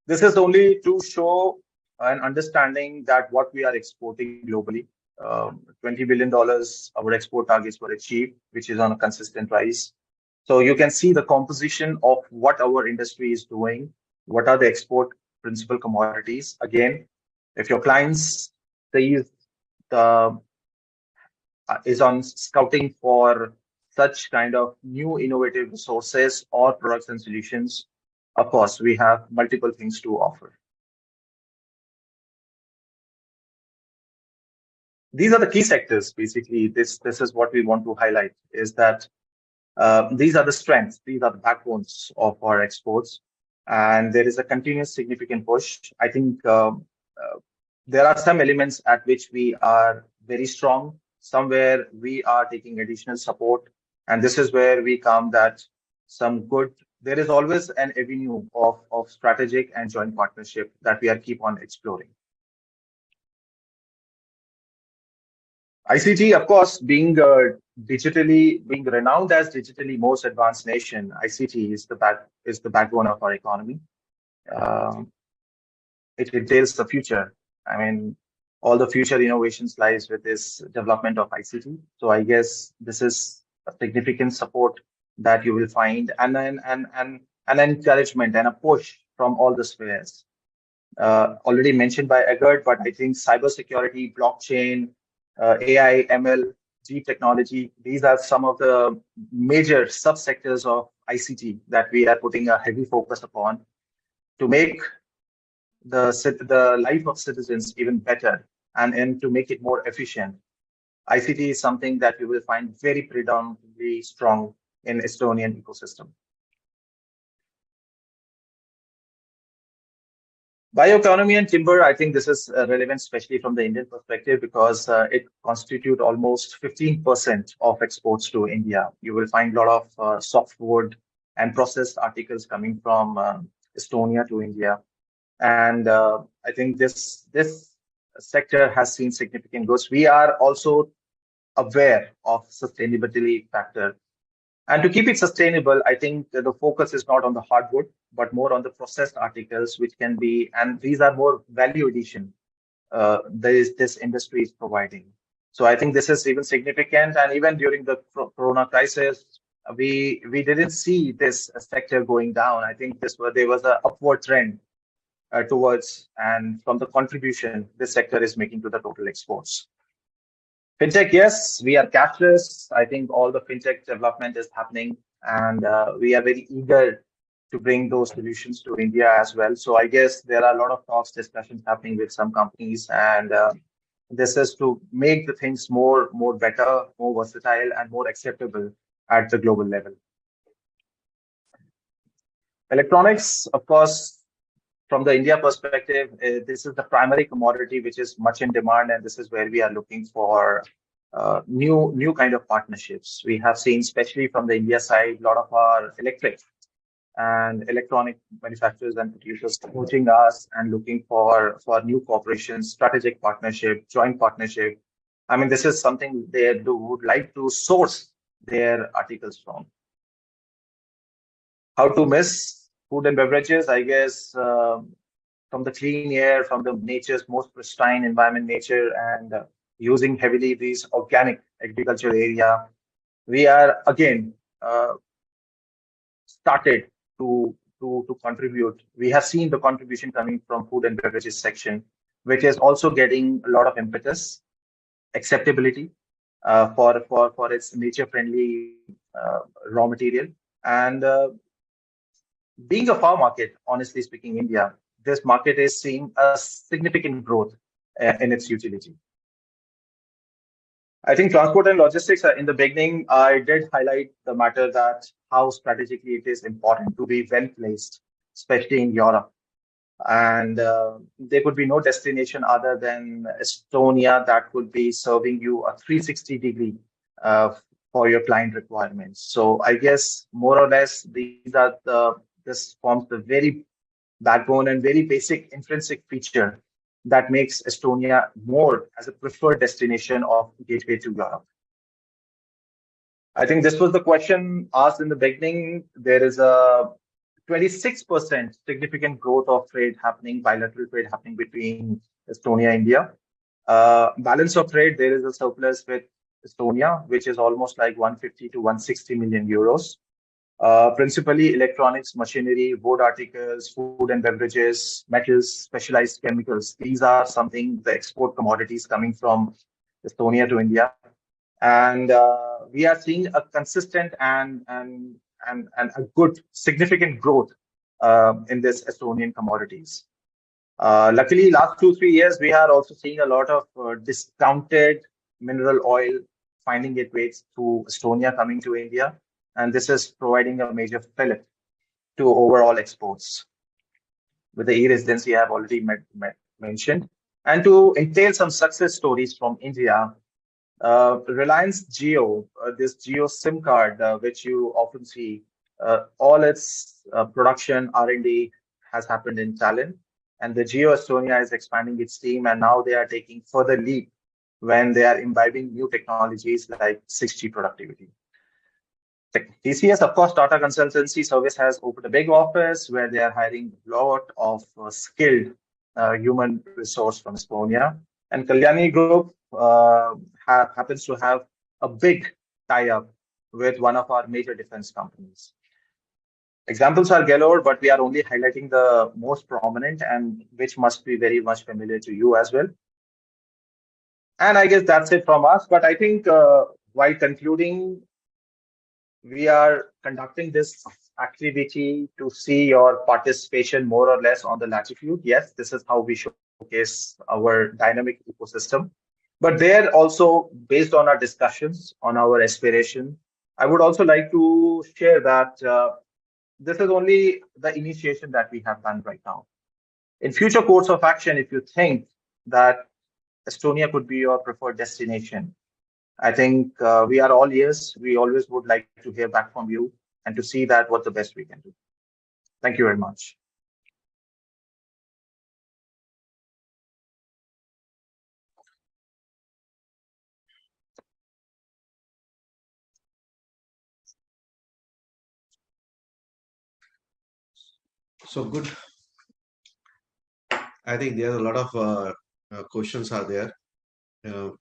This is only to show an understanding that what we are exporting globally. $20 billion, our export targets were achieved, which is on a consistent rise. So you can see the composition of what our industry is doing, what are the export principal commodities. Again, if your clients sees the is on scouting for such kind of new innovative resources or products and solutions, of course, we have multiple things to offer. These are the key sectors. Basically, this is what we want to highlight, is that these are the strengths, these are the backbones of our exports, and there is a continuous significant push. I think there are some elements at which we are very strong, somewhere we are taking additional support, and this is where we come that some good, there is always an avenue of strategic and joint partnership that we are keep on exploring. ICT, of course, being renowned as digitally most advanced nation, ICT is the backbone of our economy. Um, it entails the future. I mean, all the future innovations lies with this development of ICT. So I guess this is a significant support that you will find, and an encouragement and a push from all the spheres. Already mentioned by Egbert, but I think cybersecurity, blockchain, AI, ML, deep technology, these are some of the major subsectors of ICT that we are putting a heavy focus upon to make the life of citizens even better, and to make it more efficient. ICT is something that we will find very predominantly strong in Estonian ecosystem. Bioeconomy and timber, I think this is relevant, especially from the Indian perspective, because it constitute almost 15% of exports to India. You will find a lot of softwood and processed articles coming from Estonia to India. And I think this sector has seen significant growth. We are also aware of sustainability factor. And to keep it sustainable, I think that the focus is not on the hardwood, but more on the processed articles, which can be, and these are more value addition this industry is providing. So I think this is even significant. And even during the Corona crisis, we didn't see this sector going down. I think there was an upward trend towards, and from the contribution this sector is making to the total exports. Fintech, yes, we are cashless. I think all the fintech development is happening, and we are very eager to bring those solutions to India as well. So I guess there are a lot of talks, discussions happening with some companies, and this is to make the things more better, more versatile, and more acceptable at the global level. Electronics, of course, from the India perspective, this is the primary commodity which is much in demand, and this is where we are looking for new kind of partnerships. We have seen, especially from the India side, a lot of our electric and electronic manufacturers and producers approaching us and looking for new cooperations, strategic partnership, joint partnership. I mean, this is something they would like to source their articles from. How to miss food and beverages? I guess from the clean air, from the nature's most pristine environment, nature, and using heavily these organic agriculture area, we are again started to contribute. We have seen the contribution coming from food and beverages section, which is also getting a lot of impetus, acceptability for its nature friendly raw material, and being a farm market, honestly speaking, India, this market is seeing a significant growth in its utility. I think transport and logistics, in the beginning, I did highlight the matter that how strategically it is important to be well placed, especially in Europe. And there could be no destination other than Estonia that could be serving you a 360-degree for your client requirements. So I guess more or less this forms the very backbone and very basic intrinsic feature that makes Estonia more as a preferred destination of gateway to Europe. I think this was the question asked in the beginning. There is a 26% significant growth of trade happening, bilateral trade happening between Estonia and India. Balance of trade, there is a surplus with Estonia, which is almost like 150 to 160 million euros. Principally electronics, machinery, wood articles, food and beverages, metals, specialized chemicals. These are something, the export commodities coming from Estonia to India. And we are seeing a consistent and a good significant growth in this Estonian commodities. Luckily, last 2-3 years, we are also seeing a lot of discounted mineral oil finding its way to Estonia coming to India. And this is providing a major fillip to overall exports. With the e-residency I have already mentioned. And to entail some success stories from India, Reliance Jio, this Jio SIM card, which you often see, all its production R&D has happened in Tallinn, and the Jio Estonia is expanding its team, and now they are taking further leap when they are imbibing new technologies like 6G productivity. TCS, of course, Tata Consultancy Service has opened a big office where they are hiring a lot of skilled human resource from Estonia. And Kalyani Group happens to have a big tie-up with one of our major defense companies. Examples are galore, but we are only highlighting the most prominent and which must be very much familiar to you as well. And I guess that's it from us. But I think while concluding, we are conducting this activity to see your participation more or less on the latitude. Yes, this is how we showcase our dynamic ecosystem. But there also, based on our discussions, on our aspiration, I would also like to share that this is only the initiation that we have done right now. In future course of action, if you think that Estonia could be your preferred destination, I think we are all ears. We always would like to hear back from you and to see that what the best we can do. Thank you very much. So good. I think there are a lot of questions are there.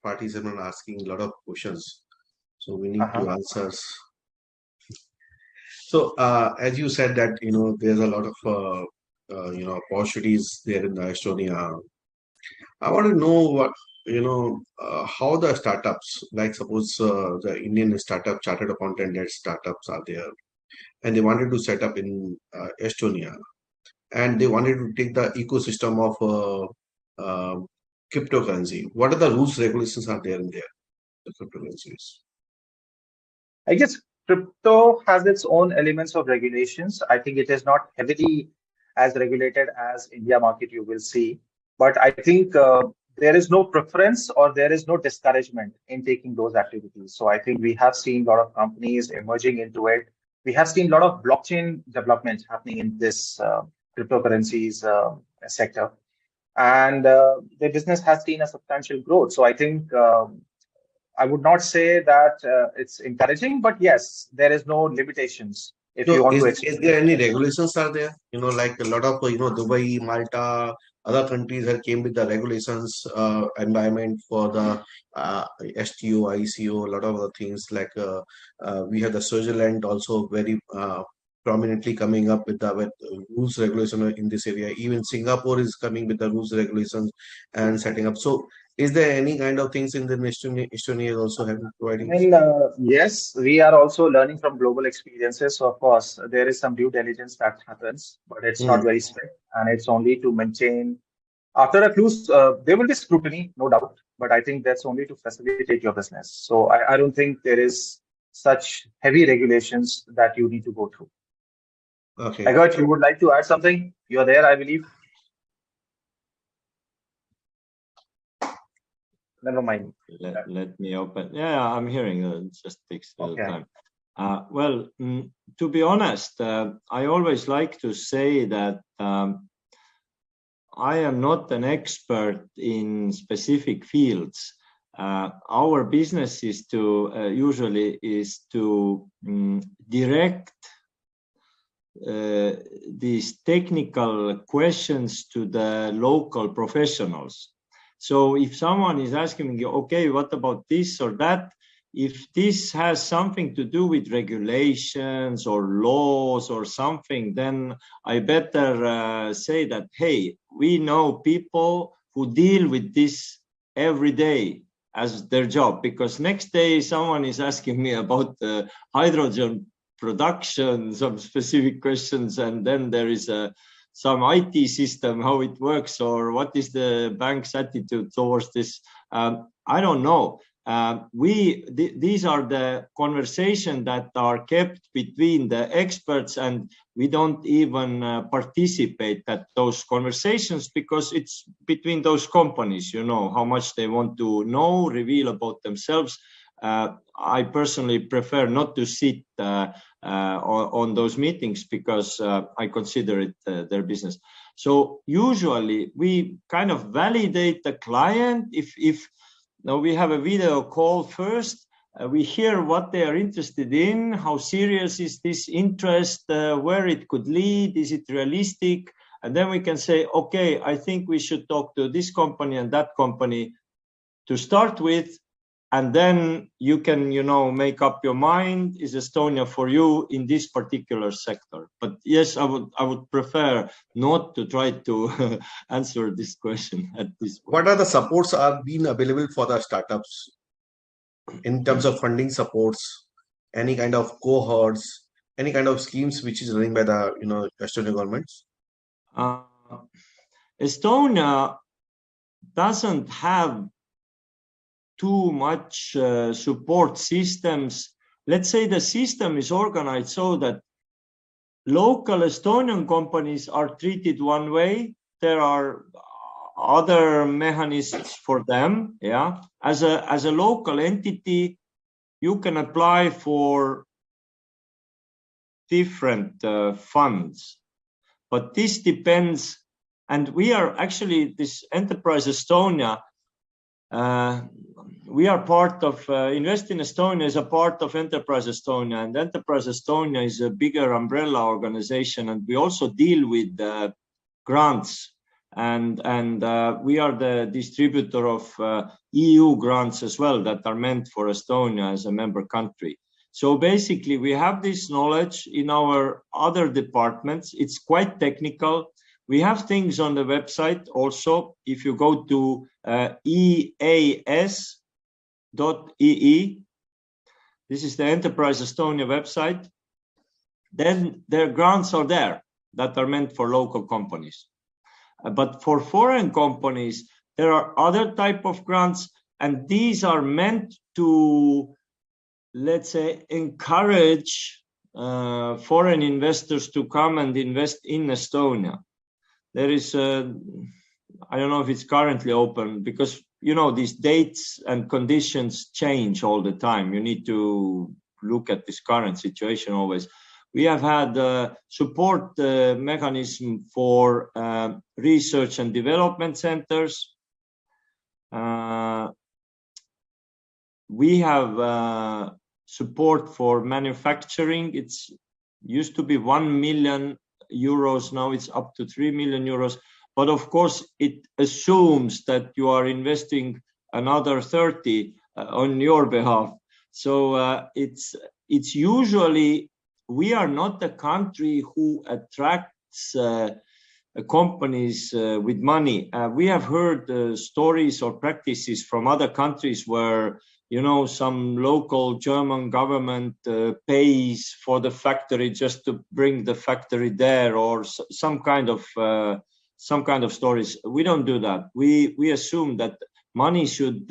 Participants are asking a lot of questions, so we need to answer. So as you said that there's a lot of opportunities there in the Estonia. I want to know what how the startups, like suppose the Indian startup chartered accountant startups are there, and they wanted to set up in Estonia, and they wanted to take the ecosystem of cryptocurrency. What are the rules regulations are there in there, the cryptocurrencies? I guess crypto has its own elements of regulations. I think it is not heavily as regulated as India market you will see, but I think there is no preference or there is no discouragement in taking those activities. So I think we have seen a lot of companies emerging into it. We have seen a lot of blockchain development happening in this cryptocurrencies sector, and the business has seen a substantial growth. So I think I would not say that it's encouraging, but yes, there is no limitations if you want to explore. Is there any regulations are there? Like a lot of Dubai, Malta, other countries have came with the regulations environment for the STO, ICO, a lot of other things. Like we have the Switzerland also very prominently coming up with the rules regulation in this area. Even Singapore is coming with the rules regulations and setting up. So is there any kind of things in the Estonia also having providing? I mean, yes, we are also learning from global experiences. So of course, there is some due diligence that happens, but it's not very strict, and it's only to maintain. After a cruise, there will be scrutiny, no doubt, but I think that's only to facilitate your business. So I don't think there is such heavy regulations that you need to go through. Okay. Agarth, you would like to add something? You're there, I believe. Never mind. Let me open. Yeah, I'm hearing. It just takes a little time. Well, to be honest, I always like to say that I am not an expert in specific fields. Our business is to usually direct these technical questions to the local professionals. So if someone is asking me, okay, what about this or that? If this has something to do with regulations or laws or something, then I better say that, hey, we know people who deal with this every day as their job, because next day someone is asking me about hydrogen production, some specific questions, and then there is some IT system, how it works, or what is the bank's attitude towards this. I don't know. These are the conversations that are kept between the experts, and we don't even participate at those conversations because it's between those companies, how much they want to know, reveal about themselves. I personally prefer not to sit on those meetings because I consider it their business. So usually we kind of validate the client. If now we have a video call first, we hear what they are interested in, how serious is this interest, where it could lead, is it realistic? And then we can say, okay, I think we should talk to this company and that company to start with. And then you can, make up your mind, is Estonia for you in this particular sector? But yes, I would prefer not to try to answer this question at this point. What are the supports are being available for the startups in terms of funding supports, any kind of cohorts, any kind of schemes which is running by the Estonian governments? Estonia doesn't have too much support systems. Let's say the system is organized so that local Estonian companies are treated one way. There are other mechanisms for them. Yeah, as a local entity, you can apply for different funds, but this depends. And we are actually this Enterprise Estonia. We are part of Invest in Estonia is a part of Enterprise Estonia, and Enterprise Estonia is a bigger umbrella organization, and we also deal with grants, and we are the distributor of EU grants as well that are meant for Estonia as a member country. So basically, we have this knowledge in our other departments. It's quite technical. We have things on the website also. If you go to eas.ee, this is the Enterprise Estonia website, then their grants are there that are meant for local companies. But for foreign companies, there are other type of grants, and these are meant to, let's say, encourage foreign investors to come and invest in Estonia. There is, I don't know if it's currently open because, these dates and conditions change all the time. You need to look at this current situation always. We have had support mechanism for research and development centers. We have support for manufacturing. It's used to be 1 million euros. Now it's up to 3 million euros. But of course, it assumes that you are investing another 30 on your behalf. So it's usually, we are not a country who attracts companies with money. We have heard stories or practices from other countries where, some local German government pays for the factory just to bring the factory there, or some kind of stories. We don't do that. We assume that money should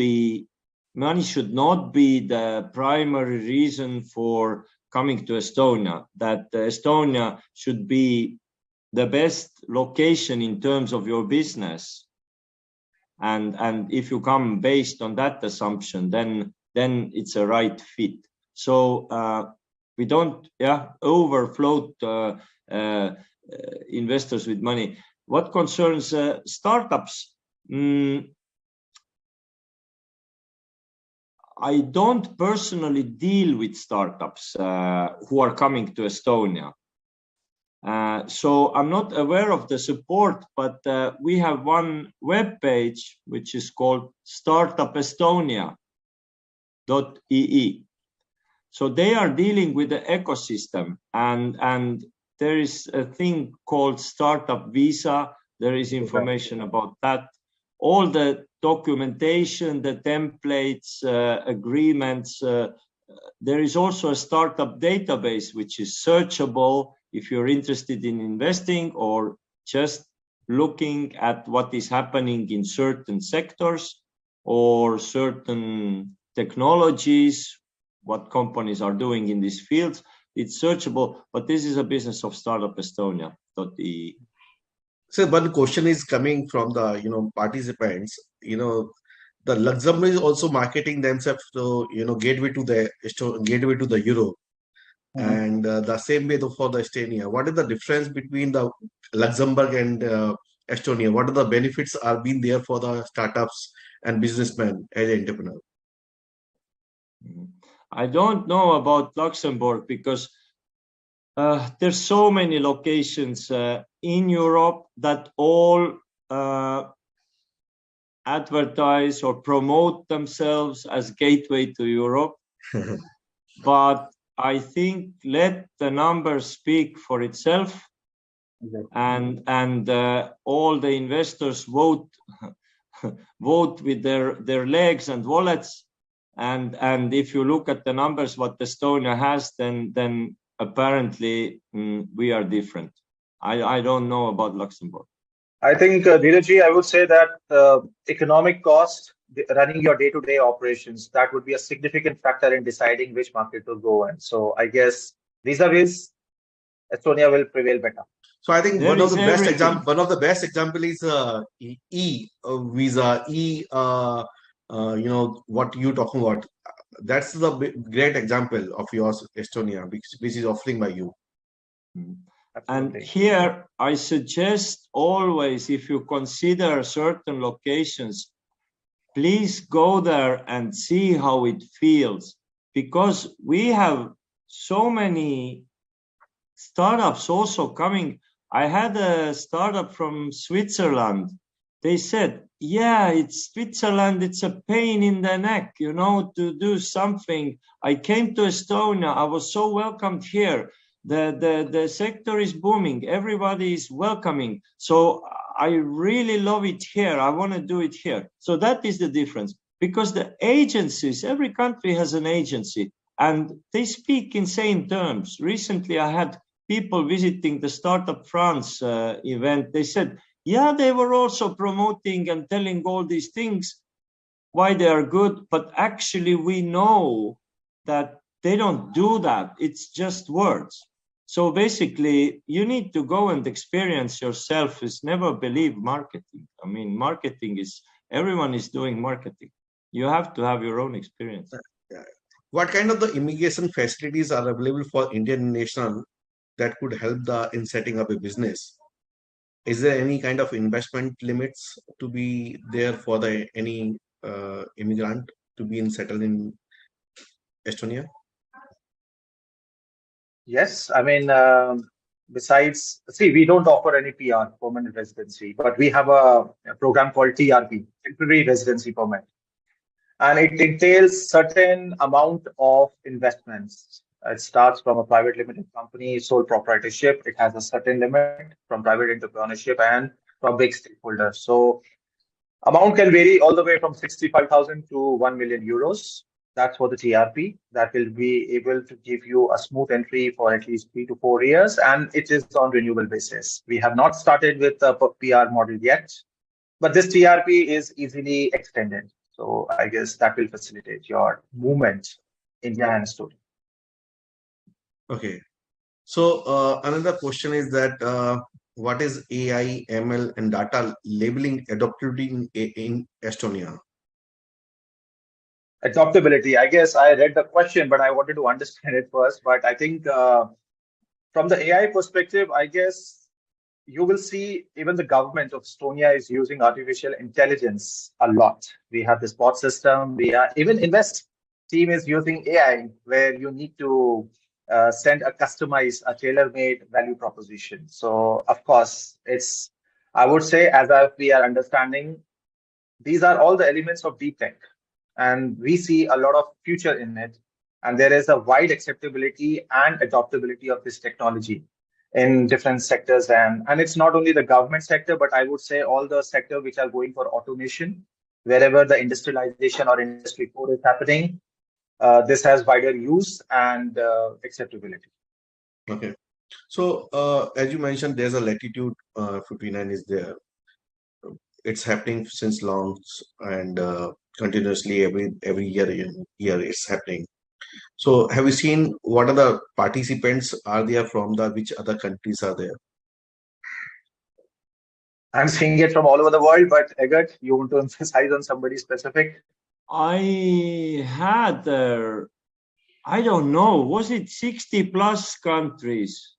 not be the primary reason for coming to Estonia, that Estonia should be the best location in terms of your business. And if you come based on that assumption, then it's a right fit. So we don't overfloat investors with money. What concerns startups, I don't personally deal with startups who are coming to Estonia. So I'm not aware of the support, but we have one web page which is called startupestonia.ee. So they are dealing with the ecosystem, and there is a thing called Startup Visa. There is information about that. All the documentation, the templates, agreements, there is also a startup database which is searchable if you're interested in investing or just looking at what is happening in certain sectors or certain technologies, what companies are doing in these fields. It's searchable, but this is a business of Startup Estonia.ee. So one question is coming from the participants. The Luxembourg is also marketing themselves to gateway to the gateway to the Euro, and the same way for the Estonia. What is the difference between the Luxembourg and Estonia? What are the benefits are being there for the startups and businessmen as entrepreneur? I don't know about Luxembourg because there's so many locations in Europe that all advertise or promote themselves as gateway to Europe. But I think let the numbers speak for itself. Exactly. And all the investors vote with their legs and wallets. And if you look at the numbers what Estonia has, then apparently we are different. I don't know about Luxembourg. I think, Dheerajji, I would say that economic cost, running your day-to-day operations, that would be a significant factor in deciding which market to go in. So I guess vis-a-vis, Estonia will prevail better. So I think one of the best example is visa what you talking about. That's the great example of yours, Estonia, which is offering by you. Absolutely. And here I suggest always, if you consider certain locations, please go there and see how it feels, because we have so many startups also coming. I had a startup from Switzerland. They said, yeah, it's Switzerland, it's a pain in the neck, to do something. I came to Estonia, I was so welcomed here. The sector is booming, everybody is welcoming. So I really love it here. I want to do it here. So that is the difference, because the agencies, every country has an agency and they speak in same terms. Recently, I had people visiting the Startup France event. They said, yeah, they were also promoting and telling all these things, why they are good, but actually we know that they don't do that. It's just words. So basically, you need to go and experience yourself. Is never believe marketing. I mean, marketing is, everyone is doing marketing. You have to have your own experience. What kind of the immigration facilities are available for Indian national that could help in setting up a business? Is there any kind of investment limits to be there for any immigrant to be settled in Estonia? Yes, I mean, besides, see, we don't offer any PR, permanent residency, but we have a program called TRP, temporary residency permit. And it entails certain amount of investments. It starts from a private limited company, sole proprietorship. It has a certain limit from private entrepreneurship and from big stakeholders. So amount can vary all the way from 65,000 to 1 million euros. That's for the TRP. That will be able to give you a smooth entry for at least 3 to 4 years, and it is on renewable basis. We have not started with the PR model yet, but this TRP is easily extended. So I guess that will facilitate your movement in India and Estonia. Okay. So another question is that what is AI, ML, and data labeling adaptability in Estonia? Adaptability. I guess I read the question, but I wanted to understand it first. But I think from the AI perspective, I guess you will see even the government of Estonia is using artificial intelligence a lot. We have this bot system. We are even Invest team is using AI, where you need to send a customized, a tailor-made value proposition. So of course, it's, I would say, as we are understanding, these are all the elements of deep tech, and we see a lot of future in it. And there is a wide acceptability and adoptability of this technology in different sectors. And it's not only the government sector, but I would say all the sector which are going for automation, wherever the industrialization or industry 4 is happening. this has wider use and acceptability. Okay. So, as you mentioned, there's a latitude 59 is there. It's happening since launch and continuously every year it's happening. So, have you seen what are the participants are there from the which other countries are there? I'm seeing it from all over the world, but Egat, you want to emphasize on somebody specific? I had, I don't know, was it 60 plus countries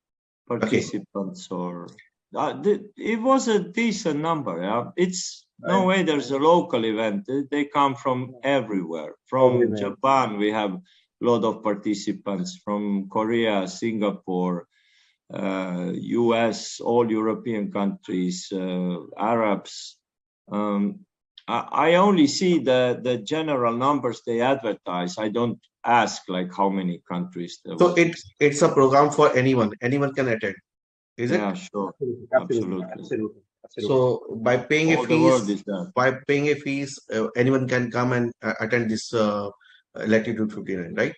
participants or it was a decent number. Yeah, it's no way there's a local event. They come from everywhere. From Japan, we have a lot of participants. From Korea, Singapore, US, all European countries, Arabs. I only see the general numbers they advertise. I don't ask like how many countries there So was. it's a program for anyone. Anyone can attend. Is it? Yeah, sure. Absolutely. So by paying a All the world fees, is there. anyone can come and attend this Latitude 59, right?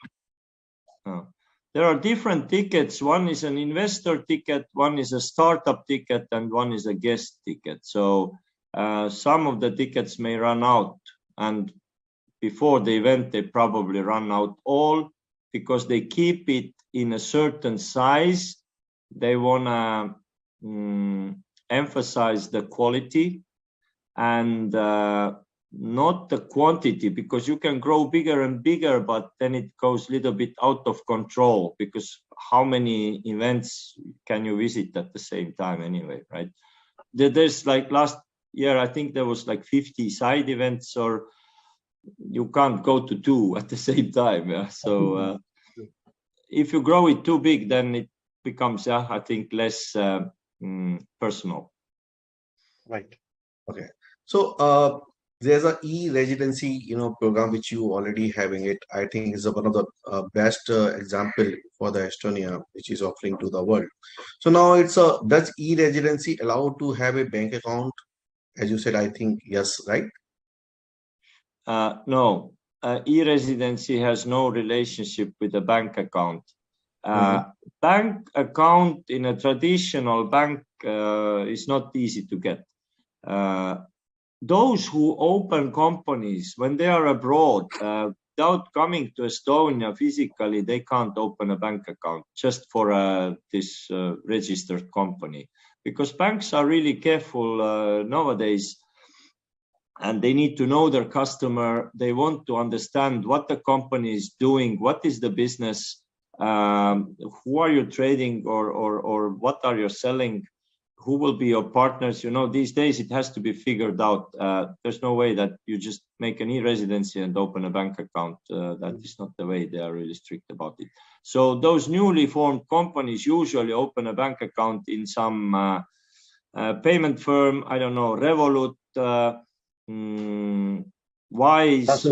There are different tickets. One is an investor ticket, one is a startup ticket, and one is a guest ticket. So some of the tickets may run out, and before the event, they probably run out all because they keep it in a certain size. They want to emphasize the quality and not the quantity, because you can grow bigger and bigger, but then it goes a little bit out of control, because how many events can you visit at the same time anyway, right? There's like last year, I think there was like 50 side events, or you can't go to 2 at the same time. Yeah? So if you grow it too big, then it becomes, I think, less personal. Right. Okay. So there's a e-residency, program which you already having it. I think is one of the best example for the Estonia, which is offering to the world. So now does e-residency allow to have a bank account? As you said, I think yes, right? No, e-residency has no relationship with a bank account. Bank account in a traditional bank is not easy to get. Those who open companies when they are abroad, without coming to Estonia physically, they can't open a bank account just for this registered company, because banks are really careful nowadays, and they need to know their customer. They want to understand what the company is doing, what is the business, who are you trading, or what are you selling, who will be your partners. These days it has to be figured out. There's no way that you just make an e-residency and open a bank account. That is not the way. They are really strict about it. So those newly formed companies usually open a bank account in some payment firm. I don't know, Revolut, Wise.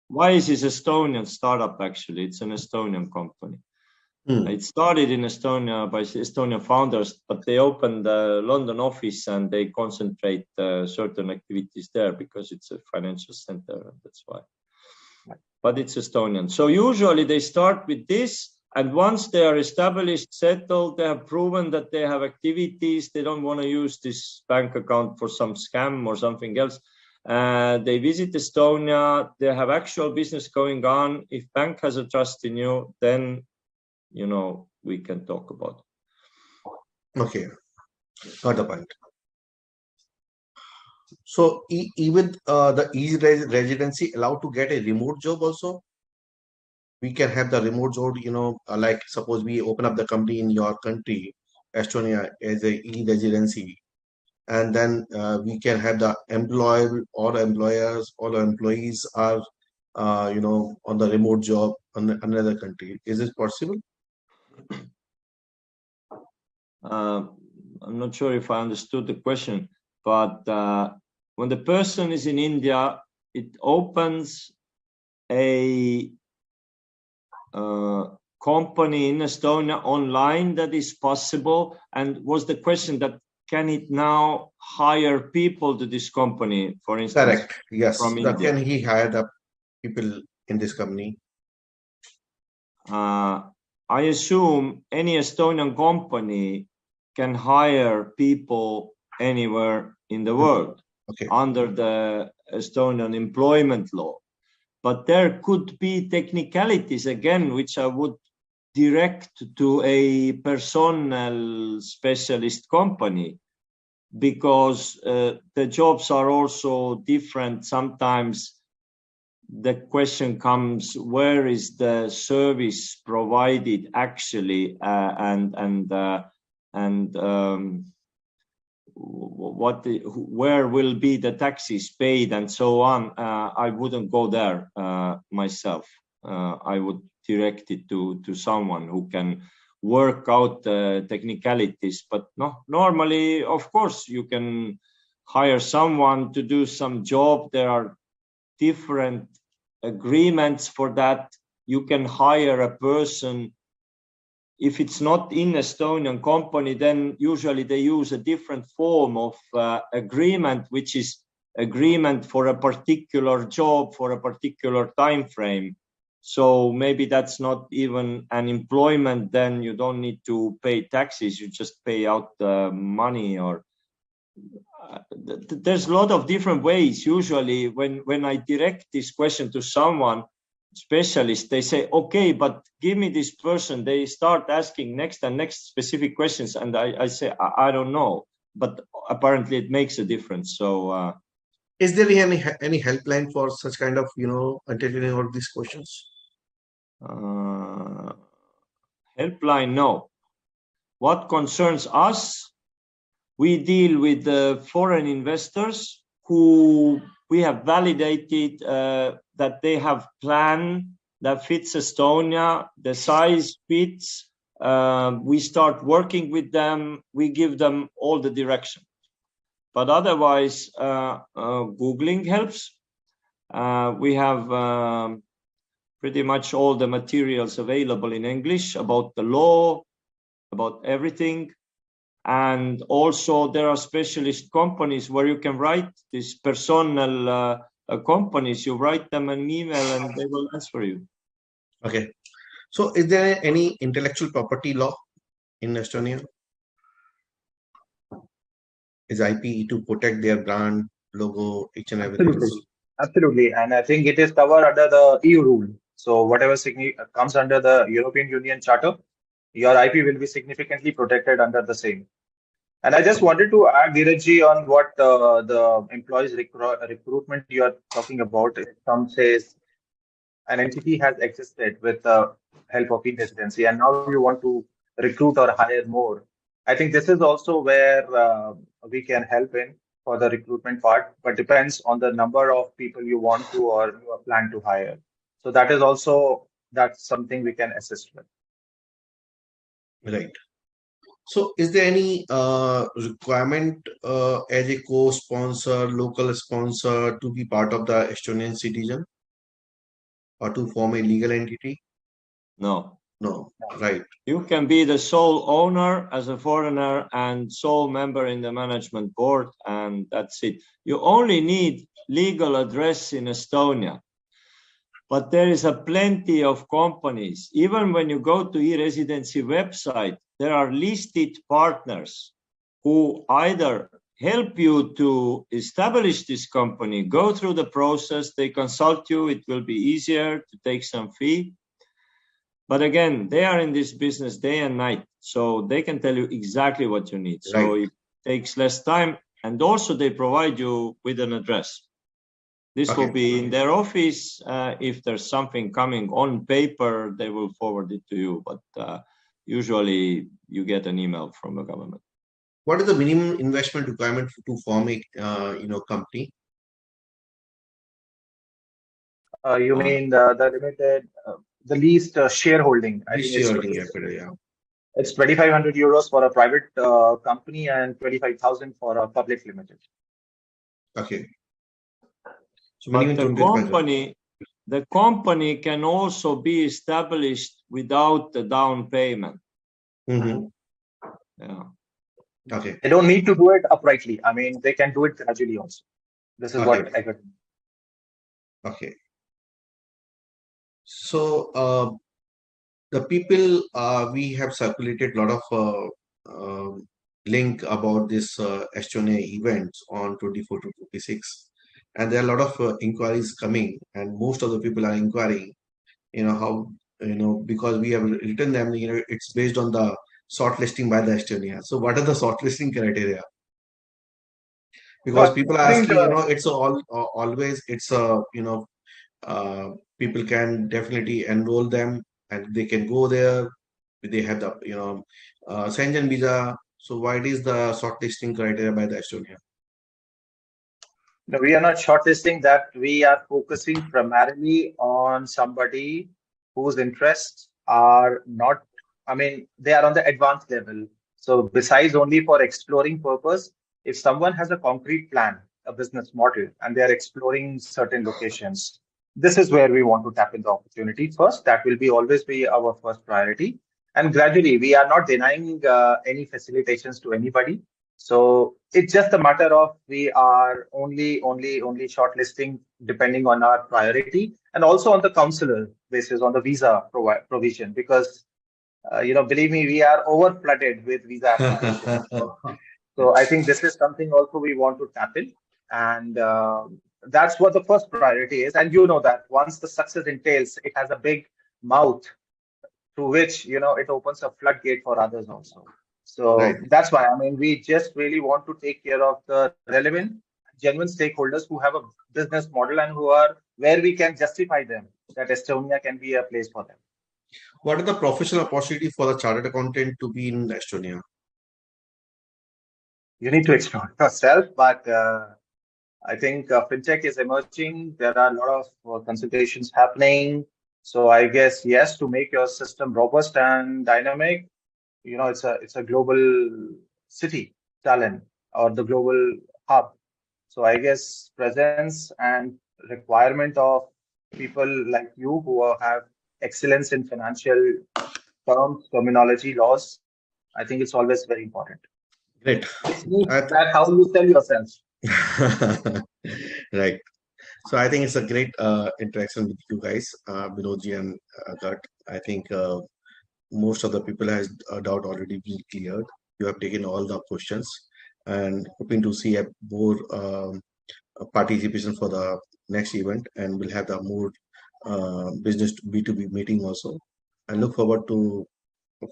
Wise is Estonian startup, actually. It's an Estonian company. It started in Estonia by Estonian founders, but they opened a London office and they concentrate certain activities there because it's a financial center. That's why. But it's Estonian. So usually they start with this, and once they are established, settled, they have proven that they have activities, they don't want to use this bank account for some scam or something else. They visit Estonia, they have actual business going on. If bank has a trust in you, then we can talk about it. Okay, got the point. So even the easy residency allowed to get a remote job also. We can have the remote job, like suppose we open up the company in your country, Estonia, as a e-residency, and then we can have the all employees are, on the remote job on another country. Is it possible? I'm not sure if I understood the question, but when the person is in India, it opens a company in Estonia online that is possible. And was the question that can it now hire people to this company, for instance? Correct. Yes. From India? Can he hire the people in this company? I assume any Estonian company can hire people anywhere in the world under the Estonian employment law. But there could be technicalities again, which I would direct to a personnel specialist company, because the jobs are also different. Sometimes the question comes, where is the service provided actually, where will be the taxes paid and so on. I wouldn't go there myself. I would direct it to someone who can work out the technicalities. But no, normally, of course, you can hire someone to do some job. There are different agreements for that. You can hire a person. If it's not in Estonian company, then usually they use a different form of agreement, which is agreement for a particular job for a particular time frame. So maybe that's not even an employment. Then you don't need to pay taxes. You just pay out the money. Or there's a lot of different ways. Usually, when I direct this question to someone specialist, they say, okay, but give me this person. They start asking next and next specific questions, and I say, I don't know, but apparently it makes a difference. So is there any helpline for such kind of entertaining all these questions? Helpline, no. What concerns us, we deal with the foreign investors who we have validated that they have plan that fits Estonia, the size fits. We start working with them. We give them all the direction. But otherwise, Googling helps. We have pretty much all the materials available in English about the law, about everything. And also there are specialist companies where you can write these personnel companies. You write them an email and they will answer you. Okay. So is there any intellectual property law in Estonia? Is IP to protect their brand, logo, each and everything? Absolutely. And I think it is covered under the EU rule. So whatever comes under the European Union Charter, your IP will be significantly protected under the same. And I just wanted to add, Dheerajji, on what the employees recruitment you are talking about. Some says an entity has existed with the help of e-residency, and now you want to recruit or hire more. I think this is also where we can help in for the recruitment part, but depends on the number of people you want to or you plan to hire. So that's something we can assist with. Right. So is there any requirement as a co-sponsor, local sponsor to be part of the Estonian citizen or to form a legal entity? No. No, right. You can be the sole owner as a foreigner and sole member in the management board, and that's it. You only need legal address in Estonia. But there is a plenty of companies. Even when you go to e-residency website, there are listed partners who either help you to establish this company, go through the process, they consult you, it will be easier to take some fee. But again, they are in this business day and night, so they can tell you exactly what you need. So it takes less time, and also they provide you with an address. This will be in their office. If there's something coming on paper, they will forward it to you. But usually you get an email from the government. What is the minimum investment requirement to form a company? You mean the limited, the least shareholding? I think it's 2,500 euros for a private company and 25,000 for a public limited. Okay. So but the company can also be established without the down payment. Mm-hmm. Yeah. Okay. They don't need to do it uprightly. I mean, they can do it gradually also. This is what I got. Okay. So the people we have circulated a lot of link about this Estonia events on 24 to 26, and there are a lot of inquiries coming, and most of the people are inquiring. How because we have written them. It's based on the shortlisting by the Estonia. So what are the shortlisting criteria? Because people are I think asking, it's always it's a uh, people can definitely enroll them and they can go there. They have the Schengen visa. So what is the shortlisting criteria by the Estonia? no, we are not shortlisting that. We are focusing primarily on somebody whose interests are not, I mean, they are on the advanced level. So besides only for exploring purpose, if someone has a concrete plan, a business model, and they are exploring certain locations, this is where we want to tap into opportunity first. That will be always be our first priority. And gradually, we are not denying any facilitations to anybody. So it's just a matter of we are only shortlisting depending on our priority and also on the consular basis on the visa provision because believe me, we are over flooded with visa applications. So I think this is something also we want to tackle, and that's what the first priority is. And you know that once the success entails, it has a big mouth through which it opens a floodgate for others also. Right. So that's why I mean we just really want to take care of the relevant, genuine stakeholders who have a business model and who are where we can justify them that Estonia can be a place for them. What are the professional opportunity for the chartered accountant to be in Estonia? You need to explore yourself, but I think fintech is emerging. There are a lot of consultations happening. So I guess yes, to make your system robust and dynamic, it's a global city talent or the global hub. So I guess presence and requirement of people like you who have excellence in financial terms, terminology, laws. I think it's always very important. Great. It's me I that how you sell yourself. right. So I think it's a great interaction with you guys, Binodji and Gart. I think most of the people has a doubt already been cleared. You have taken all the questions and hoping to see a more participation for the next event, and we'll have the more business B2B meeting also. I look forward to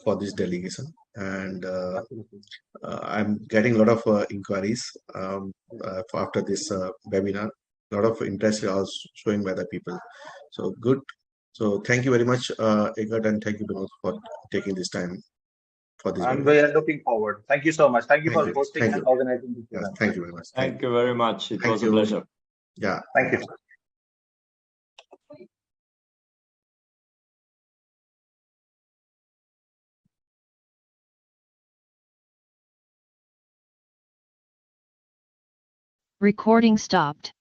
for this delegation, and Absolutely. I'm getting a lot of inquiries after this webinar. A lot of interest are showing by the people. So good. So thank you very much, Egat, and thank you, Vinod, for taking this time for this And webinar. we are looking forward. Thank you so much. Thank you Thank for you. hosting Thank and you. organizing this Yes, event. thank you very much. Thank Thank you. you very much. It Thank was a you. pleasure. Yeah. Thank you. Recording stopped.